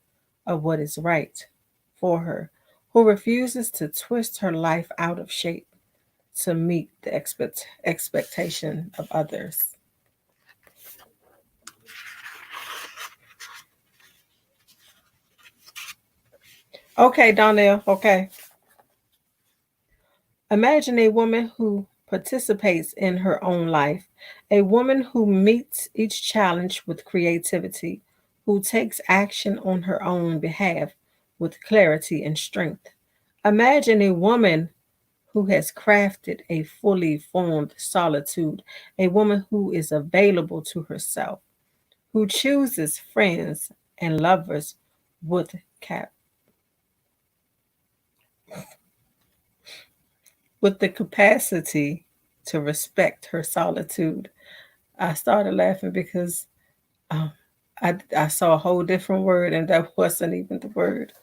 of what is right for her, who refuses to twist her life out of shape to meet the expectation of others. Okay, Donnell, okay. Imagine a woman who participates in her own life, a woman who meets each challenge with creativity, who takes action on her own behalf with clarity and strength. Imagine a woman who has crafted a fully formed solitude, a woman who is available to herself, who chooses friends and lovers with cap with the capacity to respect her solitude. I started laughing because um, I saw a whole different word and that wasn't even the word.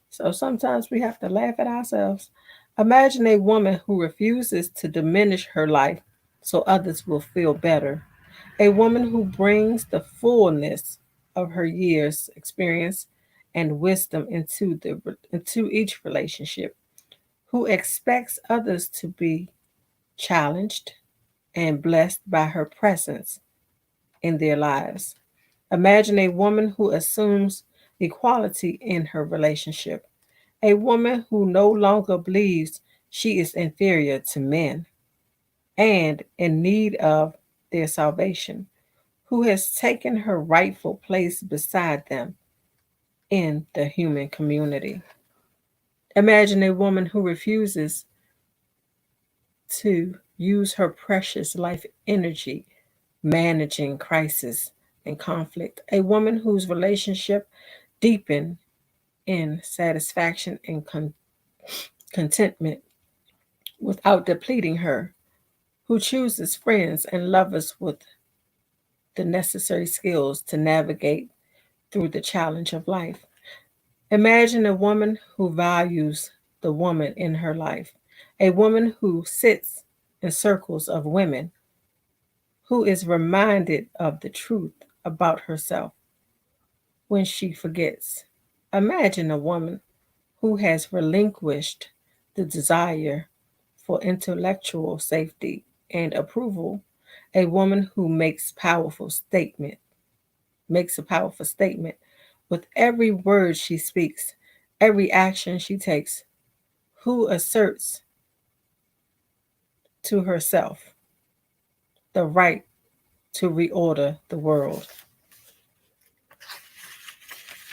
So sometimes we have to laugh at ourselves. Imagine a woman who refuses to diminish her life so others will feel better. A woman who brings the fullness of her years' experience and wisdom into each relationship, who expects others to be challenged and blessed by her presence in their lives. Imagine a woman who assumes equality in her relationship, a woman who no longer believes she is inferior to men and in need of their salvation, who has taken her rightful place beside them in the human community. Imagine a woman who refuses to use her precious life energy managing crisis and conflict, a woman whose relationship deepen in satisfaction and contentment without depleting her, who chooses friends and lovers with the necessary skills to navigate through the challenge of life. Imagine a woman who values the woman in her life, a woman who sits in circles of women, who is reminded of the truth about herself when she forgets. Imagine a woman who has relinquished the desire for intellectual safety and approval, a woman who makes a powerful statement with every word she speaks, every action she takes, who asserts to herself the right to reorder the world.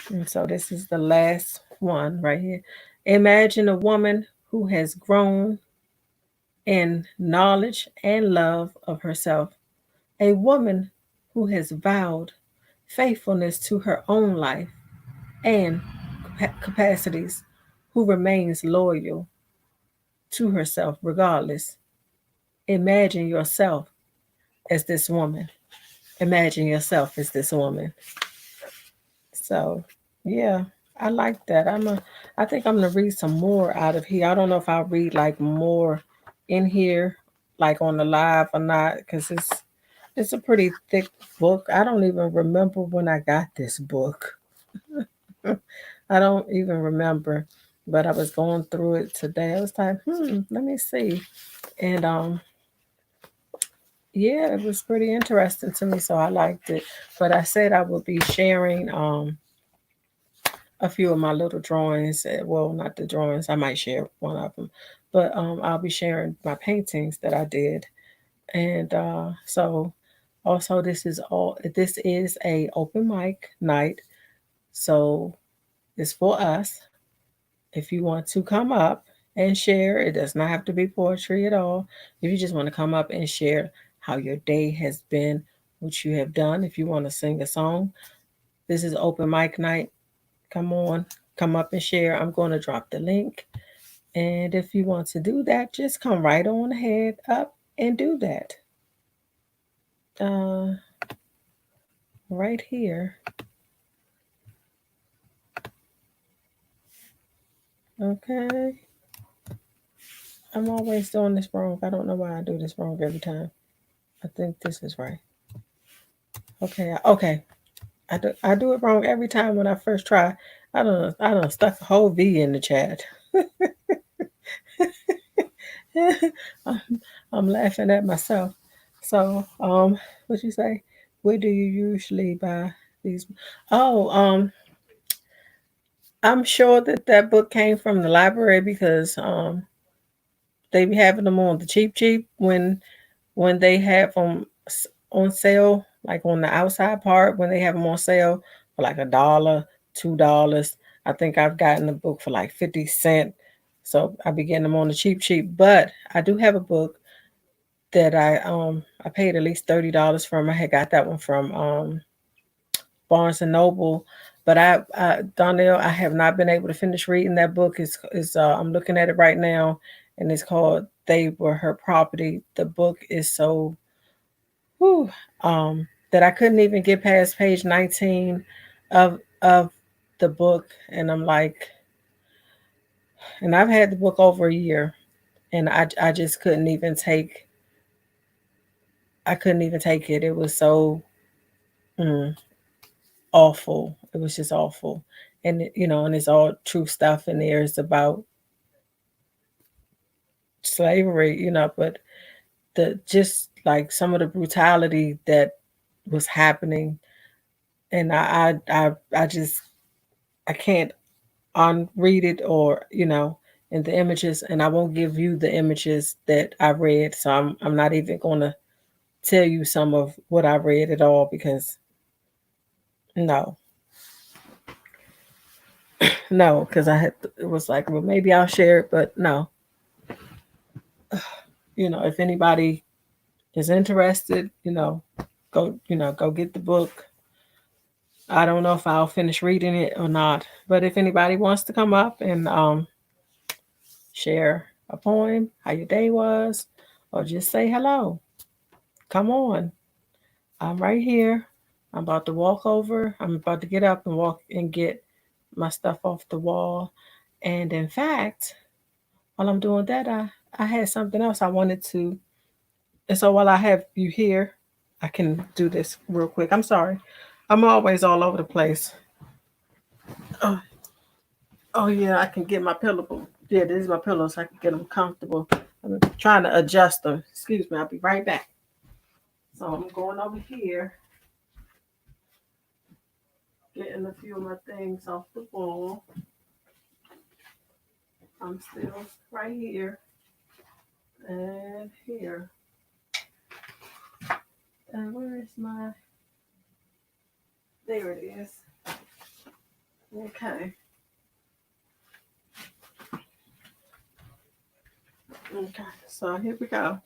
And so this is the last one right here. Imagine a woman who has grown in knowledge and love of herself, a woman who has vowed faithfulness to her own life and capacities, who remains loyal to herself regardless. Imagine yourself as this woman. Imagine yourself as this woman. So, yeah, I like that. I think I'm gonna read some more out of here. I don't know if I'll read like more in here, like on the live or not, because it's a pretty thick book. I don't even remember when I got this book. I don't even remember, but I was going through it today. I was like, let me see, and yeah, it was pretty interesting to me, so I liked it. But I said I would be sharing a few of my little drawings. Well, not the drawings. I might share one of them, but I'll be sharing my paintings that I did, and so also this is a open mic night, so it's for us. If you want to come up and share, it does not have to be poetry at all. If you just want to come up and share how your day has been, what you have done, if you want to sing a song, this is open mic night. Come on, come up and share. I'm going to drop the link. And if you want to do that, just come right on ahead up and do that. Uh, right here. Okay. I'm always doing this wrong. I don't know why I do this wrong every time. I think this is right. Okay. Okay. I do it wrong every time when I first try. I don't stuck a whole V in the chat. I'm, I'm laughing at myself. So, what you say? Where do you usually buy these? Oh, I'm sure that that book came from the library because they be having them on the cheap when they have them on sale, like on the outside part when they have them on sale for like $1, $2. I think I've gotten a book for like 50 cents. So I be getting them on the cheap. But I do have a book that I paid at least $30 from. I had got that one from Barnes and Noble. But Donnell, I have not been able to finish reading that book. Is I'm looking at it right now, and it's called "They Were Her Property." The book is so, whew, that I couldn't even get past page 19 of the book, and I'm like, and I've had the book over a year, and I just couldn't even take. I couldn't even take it. It was so mm, awful. It was just awful, and and it's all true stuff in there. It's about slavery, but the just like some of the brutality that was happening, and I just I can't unread it or in the images, and I won't give you the images that I read. So I'm not even gonna tell you some of what I read at all because no, no, because it was like, well, maybe I'll share it, but no, if anybody is interested, go get the book. I don't know if I'll finish reading it or not, but if anybody wants to come up and share a poem, how your day was, or just say hello, come on. I'm right here. I'm about to walk over. I'm about to get up and walk and get my stuff off the wall. And in fact, while I'm doing that, I had something else I wanted to. And so while I have you here, I can do this real quick. I'm sorry. I'm always all over the place. Oh, oh yeah, I can get my pillow. Yeah, this is my pillow so I can get them comfortable. I'm trying to adjust them. Excuse me, I'll be right back. So I'm going over here, getting a few of my things off the wall. I'm still right here and here. And where is my? There it is. Okay. Okay. So here we go.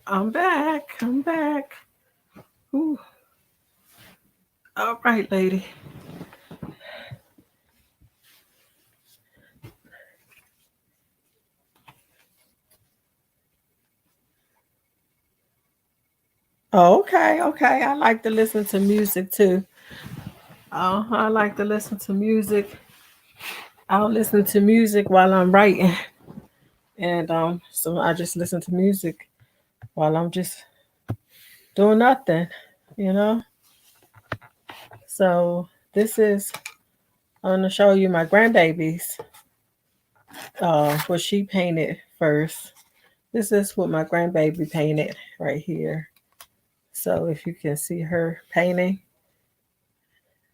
I'm back. I'm back. Ooh. All right, lady. Oh, okay. Okay. I like to listen to music too. I like to listen to music. I'll listen to music while I'm writing, and so I just listen to music while I'm just doing nothing, you know. So this is I'm gonna show you my grandbabies. What she painted first. This is what my grandbaby painted right here. So if you can see her painting,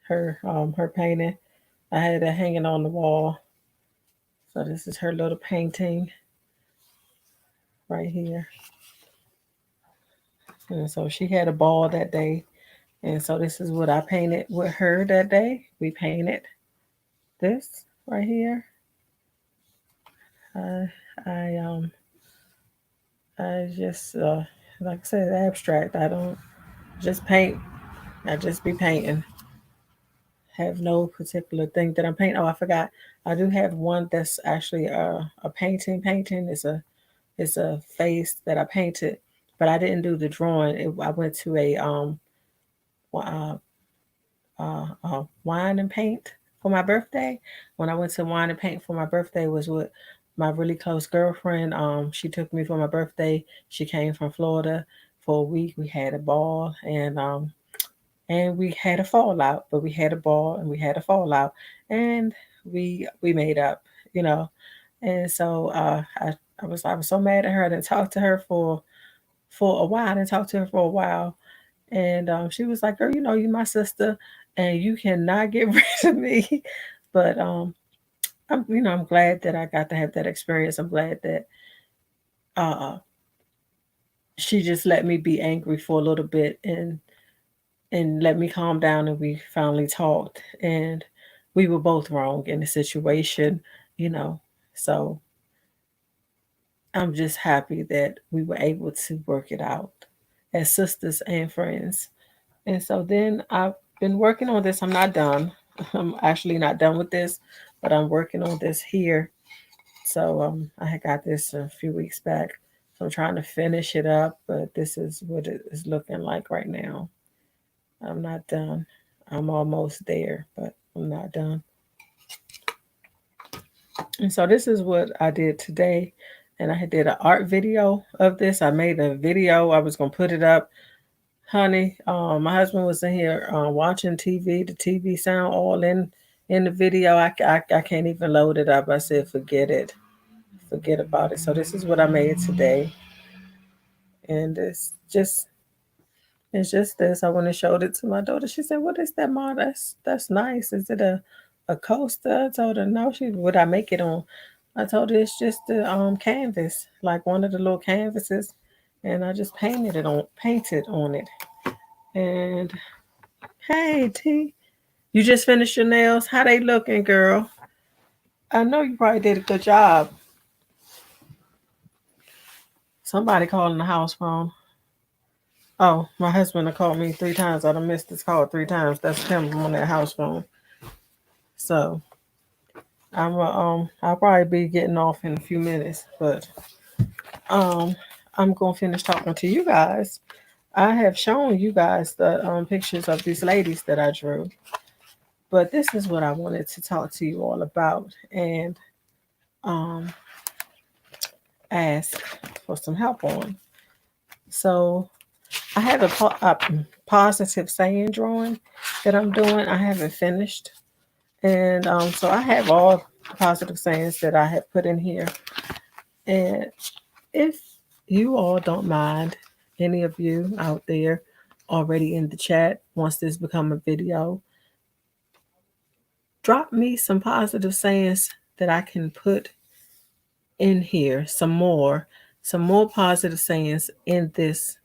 her painting, I had it hanging on the wall. So this is her little painting right here. And so she had a ball that day. And so this is what I painted with her that day. We painted this right here. I I just like I said, abstract. I don't just paint. I just be painting. Have no particular thing that I'm painting. Oh, I forgot. I do have one that's actually a painting. Painting is a face that I painted, but I didn't do the drawing. I went to a wine and paint for my birthday. When I went to wine and paint for my birthday was with my really close girlfriend. She took me for my birthday. She came from Florida for a week. We had a ball and we had a fallout, but we had a ball and we had a fallout, and we made up, you know. And so I was so mad at her. I didn't talk to her for a while. I didn't talk to her for a while, and she was like, "Girl, you know you my sister, and you cannot get rid of me." But I'm glad that I got to have that experience. I'm glad that uh, she just let me be angry for a little bit and let me calm down, and we finally talked, and we were both wrong in the situation, you know. So I'm just happy that we were able to work it out as sisters and friends. And so then I've been working on this. I'm not done. I'm actually not done with this, but I'm working on this here. So I had got this a few weeks back. So I'm trying to finish it up, but this is what it is looking like right now. I'm not done. I'm almost there, but I'm not done. And so this is what I did today. And I did an art video of this. I made a video. I was gonna put it up. Honey, my husband was in here watching TV. The TV sound all in the video. I can't even load it up. I said, forget it. Forget about it. So this is what I made today. And it's just this. I went and showed it to my daughter. She said, "What is that, Ma? That's nice. Is it a coaster?" I told her, "No." She would I make it on? I told her it's just the canvas, like one of the little canvases, and I just painted on it. And hey, T, you just finished your nails. How they looking, girl? I know you probably did a good job. Somebody calling the house phone. Oh, my husband called me 3 times. I done missed this call 3 times. That's him on that house phone. So I'll probably be getting off in a few minutes, but um I'm gonna finish talking to you guys. I have shown you guys the pictures of these ladies that I drew, but this is what I wanted to talk to you all about and um ask for some help on. So I have a positive saying drawing that I'm doing. I haven't finished. And so I have all positive sayings that I have put in here. And if you all don't mind, any of you out there already in the chat, once this become a video, drop me some positive sayings that I can put in here, some more positive sayings in this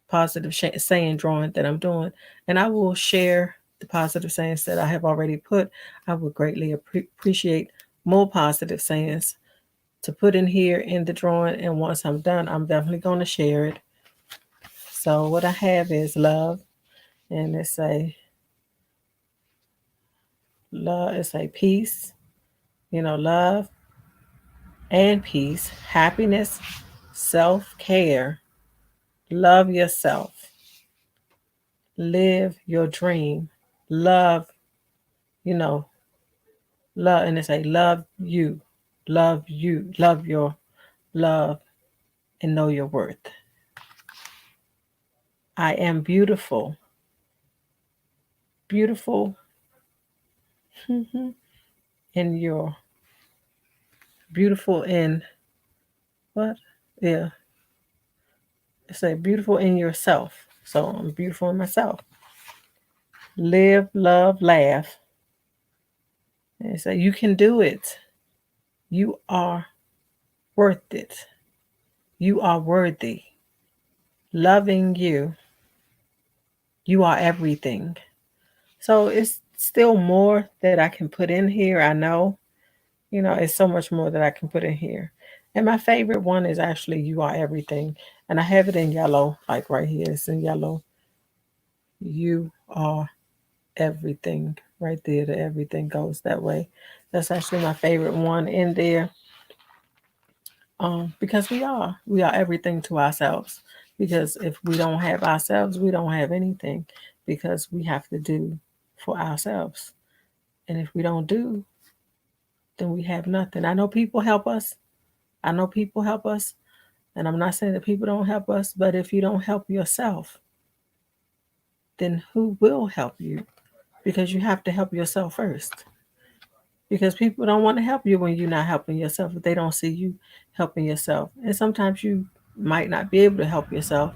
positive saying drawing that I'm doing, and I will share the positive sayings that I have already put. I would greatly appreciate more positive sayings to put in here in the drawing, and once I'm done, I'm definitely going to share it. So what I have is love, and it's a peace, love and peace, happiness, self-care, love yourself, live your dream, love, you know, love, and it's a love you, love your love, and know your worth. I am beautiful, beautiful in your beautiful in what? Yeah, it's a beautiful in yourself. So I'm beautiful in myself. Live, love, laugh. And say you can do it. You are worth it. You are worthy. Loving you. You are everything. So it's still more that I can put in here. I know, it's so much more that I can put in here. And my favorite one is actually You Are Everything. And I have it in yellow, like right here. It's in yellow. You are everything. Right there, the everything goes that way. That's actually my favorite one in there. Because we are everything to ourselves. Because if we don't have ourselves, we don't have anything. Because we have to do for ourselves. And if we don't do, then we have nothing. I know people help us. I know people help us. And I'm not saying that people don't help us, but if you don't help yourself, then who will help you? Because you have to help yourself first. Because people don't want to help you when you're not helping yourself, if they don't see you helping yourself. And sometimes you might not be able to help yourself,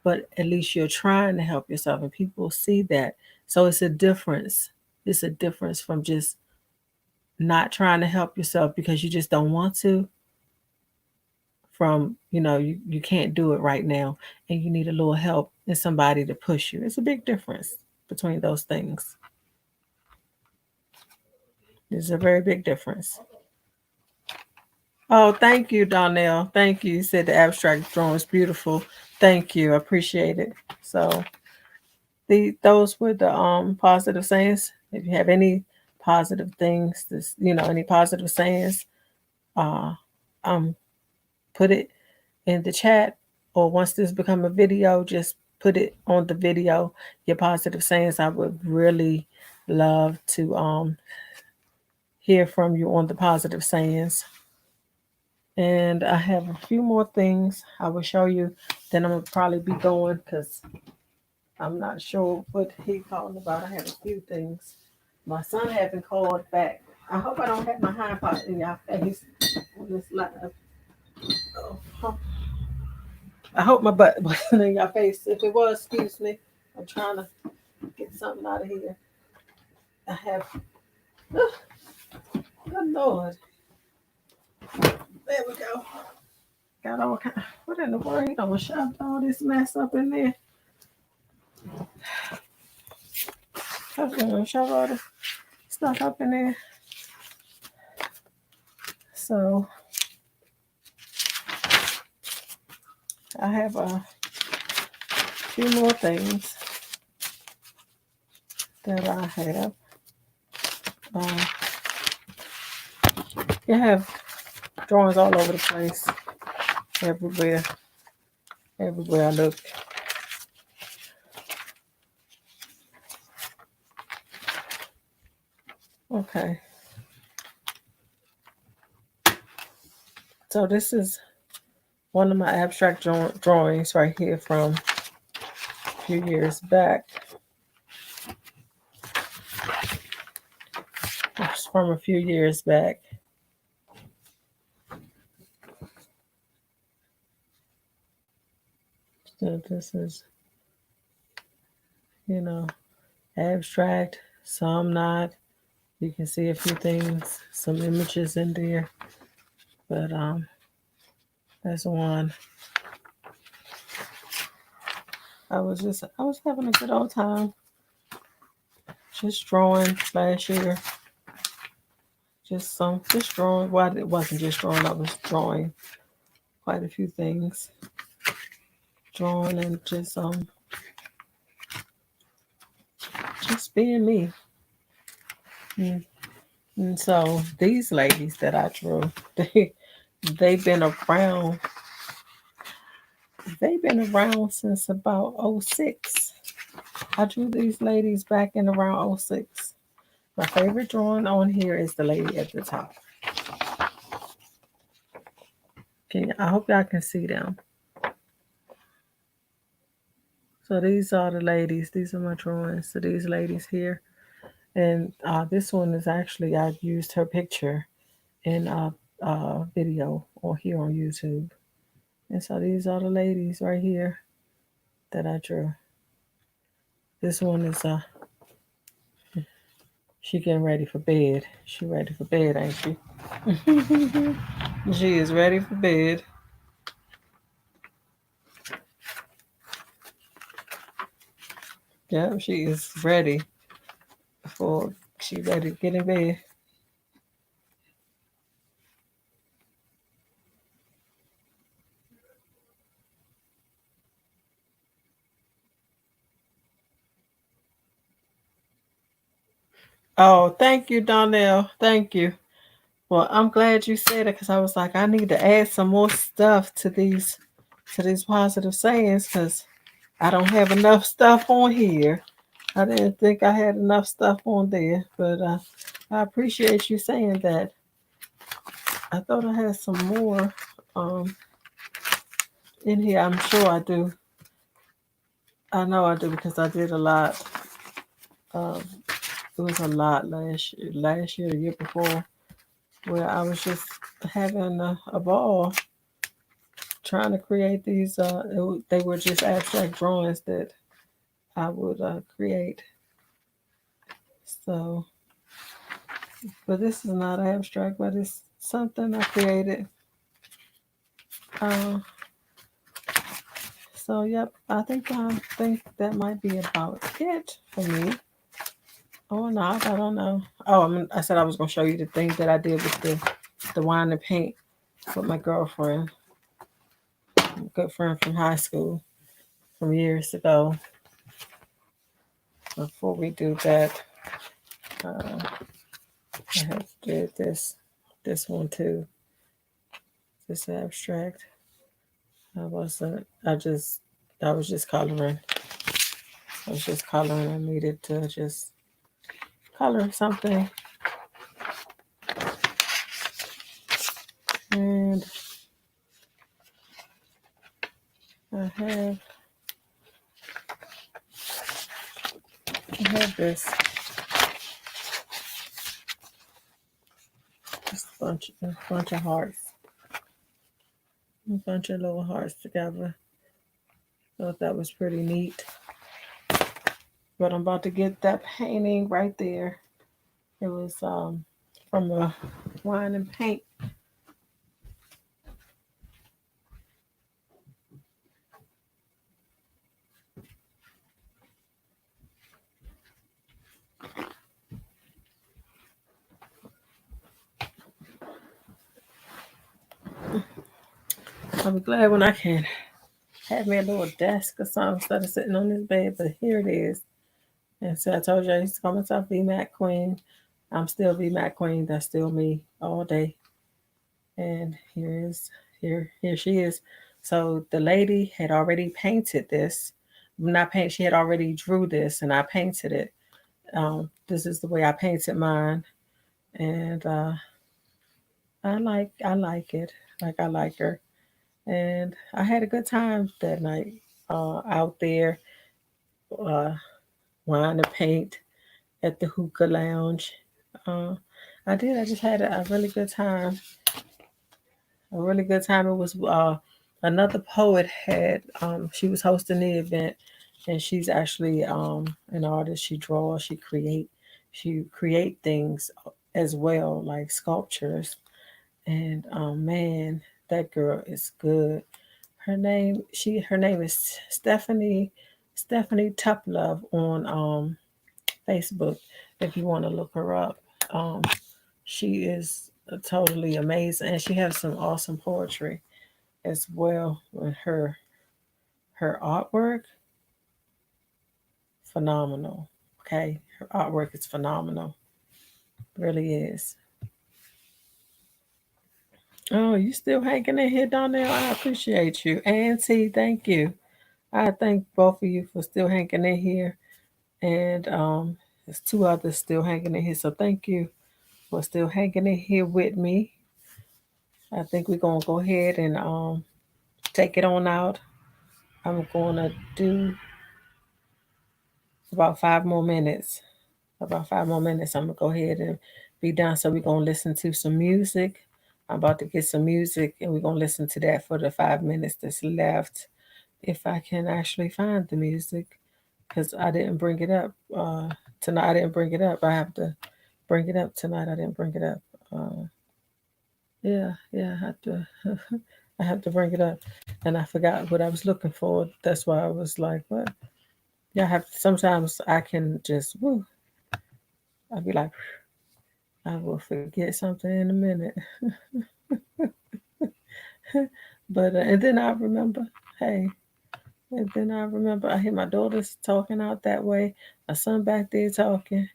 but at least you're trying to help yourself, and people see that. So it's a difference. It's a difference from just not trying to help yourself because you just don't want to, from you can't do it right now and you need a little help and somebody to push you. It's a big difference between those things. There's a very big difference. Oh, thank you, Donnell. Thank you. You said the abstract drawing is beautiful. Thank you. I appreciate it. So those were the positive sayings. If you have any positive things, any positive sayings, uh put it in the chat, or once this become a video, just put it on the video, your positive sayings. I would really love to hear from you on the positive sayings. And I have a few more things I will show you. Then I'm gonna probably be going because I'm not sure what he called about. I have a few things. My son haven't called back. I hope I don't have my hind part in your face on this live. Oh, I hope my butt wasn't in your face. If it was, excuse me. I'm trying to get something out of here. I have. Oh, good Lord. There we go. Got all kind. What in the world? He done shoved all this mess up in there. I'm gonna shove all this stuff up in there. So I have a few more things that I have. You have drawings all over the place, everywhere I look. Okay. So this is one of my abstract drawings right here from a few years back. It's from a few years back. So this is, abstract, some not. You can see a few things, some images in there. But that's one. I was having a good old time just drawing last year. Just drawing. Well, it wasn't just drawing, I was drawing quite a few things. Drawing and just being me. And so these ladies that I drew, they've been around. They've been around since about 06. I drew these ladies back in around 06. My favorite drawing on here is the lady at the top. I hope y'all can see them. So these are the ladies. These are my drawings. So these ladies here. And this one is actually, I used her picture in a video here on YouTube. And so these are the ladies right here that I drew. This one is she getting ready for bed. She ready for bed, ain't she? She is ready for bed. Yeah, she is ready she ready to get in bed. Oh, thank you, Donnell. Thank you. Well, I'm glad you said it because I was like, I need to add some more stuff to these positive sayings because I don't have enough stuff on here. I didn't think I had enough stuff on there, but I appreciate you saying that. I thought I had some more um, in here. I'm sure I do. I know I do because I did a lot. Um, it was a lot last year, the year before, where I was just having a ball trying to create these. They were just abstract drawings that I would create. So, but this is not abstract, but it's something I created. Uh, so, yep, I think that might be about it for me. Or not, I don't know. Oh, I said I was gonna show you the thing that I did with the wine and paint with my girlfriend, a good friend from high school from years ago. Before we do that, I have did this one too. This abstract. I wasn't. I was just coloring. I was just coloring. I needed to just color something, and I have this bunch of hearts, a bunch of little hearts together. Thought that was pretty neat. But I'm about to get that painting right there. It was from the wine and paint. I'll be glad when I can have me a little desk or something instead of sitting on this bed. But here it is. And so I told you I used to call myself VMAC Queen. I'm still VMAC Queen. That's still me all day. And here she is. So the lady had already painted this. Not paint. She had already drew this, and I painted it. This is the way I painted mine, and I like it. Like I like her, and I had a good time that night out there, uh, wine and paint at the hookah lounge. Uh, I did. I just had a really good time. A really good time. It was another poet had. She was hosting the event, and she's actually an artist. She draws. She create things as well, like sculptures. And man, that girl is good. Her name is Stephanie Tuplove on Facebook. If you want to look her up, um, she is totally amazing, and she has some awesome poetry as well. With her artwork, phenomenal. Okay, her artwork is phenomenal, really is. Oh, you still hanging in here, Donnell? I appreciate you. Auntie, thank you. I thank both of you for still hanging in here. And there's two others still hanging in here. So thank you for still hanging in here with me. I think we're gonna go ahead and take it on out. I'm gonna do about 5 more minutes. About 5 more minutes. I'm gonna go ahead and be done. So we're gonna listen to some music. I'm about to get some music and we're gonna listen to that for the 5 minutes that's left. If I can actually find the music, because I didn't bring it up tonight. I didn't bring it up. I have to bring it up tonight. I didn't bring it up. Yeah, I have to. I have to bring it up, and I forgot what I was looking for. That's why I was like, "What?" Yeah, I have. Sometimes I can just. Woo, I'll be like, I will forget something in a minute, but and then I remember. Hey, and then I remember I hear my daughters talking out that way. My son back there talking.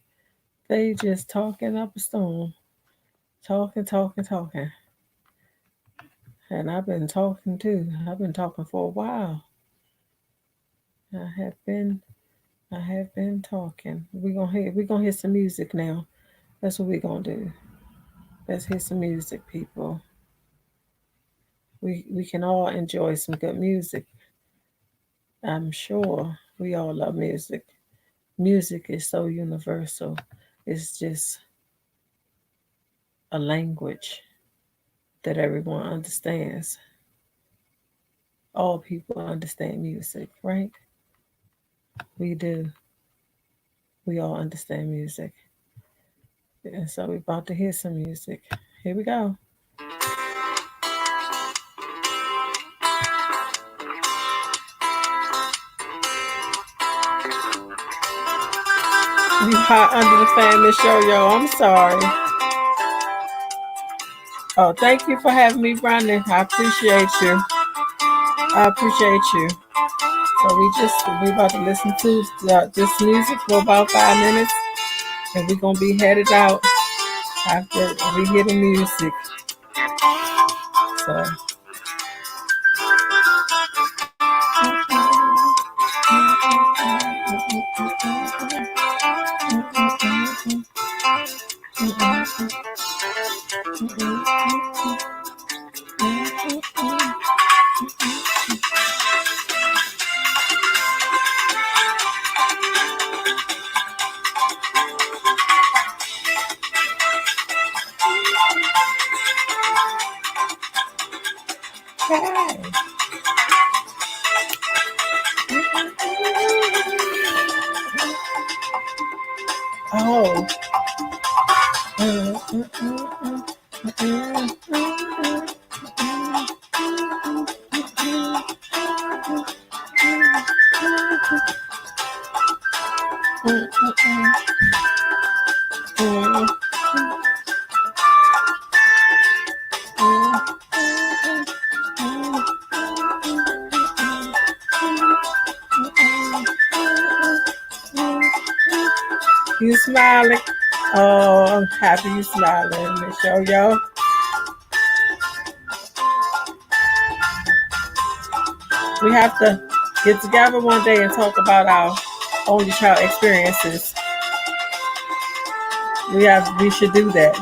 They just talking up a storm, talking, talking, talking. And I've been talking too. I've been talking for a while. I have been. I have been talking. We're gonna hear some music now. That's what we're gonna do. Let's hear some music, people. We can all enjoy some good music. I'm sure we all love music. Music is so universal. It's just a language that everyone understands. All people understand music, right? We do. We all understand music. And so we're about to hear some music. Here we go. You hot under the fan, Miss Yo Yo. I'm sorry. Oh, thank you for having me running. I appreciate you. I appreciate you. So we about to listen to this music for about 5 minutes, and we're gonna be headed out after we hear the music. So. Oh. You smiling? Oh, I'm happy you smiling, Miss Yo Yo. We have to get together one day and talk about our only child experiences. We should do that.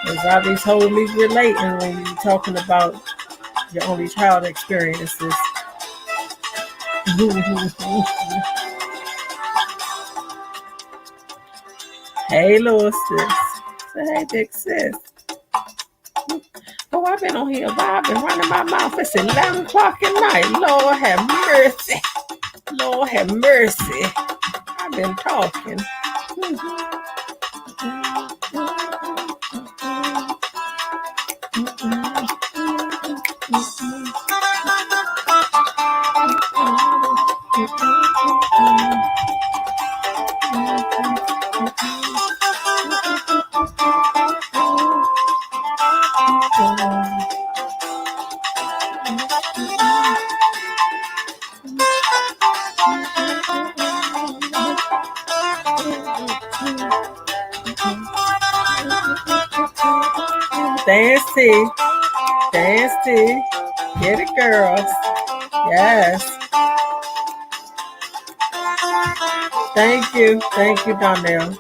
Because I be totally relating when you're talking about your only child experiences. Hey, little sis. Say, hey, big sis. Oh, I've been on here, but I've been running my mouth. It's 11 o'clock at night. Lord have mercy. Lord have mercy. I've been talking. Dancey. Dancey. Get it, girls. Yes. Thank you. Thank you, Donnell.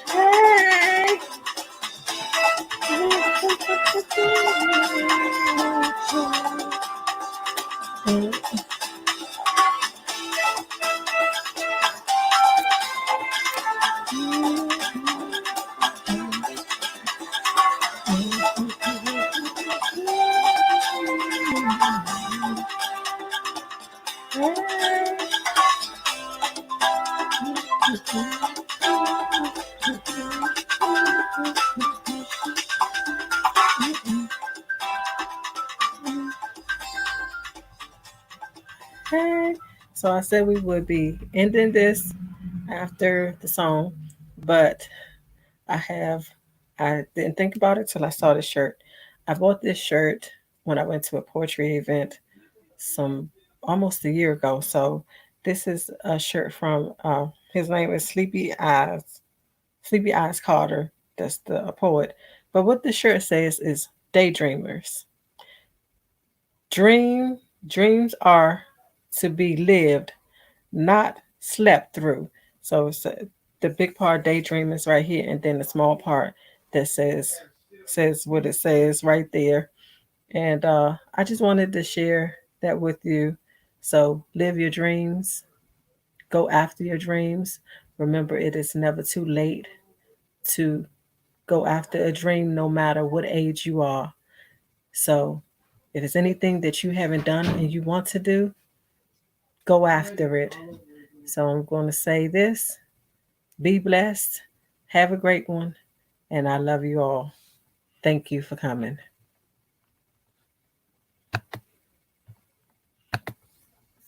Hey. Hey. So I said we would be ending this after the song, but I didn't think about it till I saw the shirt. I bought this shirt when I went to a poetry event some almost a year ago. So this is a shirt from his name is Sleepy Eyes Sleepy Eyes Carter, that's the poet. But what the shirt says is daydreamers. Dream dreams are to be lived, not slept through. So it's the big part daydream is right here, and then the small part that says what it says right there. And I just wanted to share that with you. So live your dreams, go after your dreams. Remember, it is never too late to go after a dream, no matter what age you are. So if it's anything that you haven't done and you want to do, go after it. So I'm going to say this: be blessed, have a great one, and I love you all. Thank you for coming.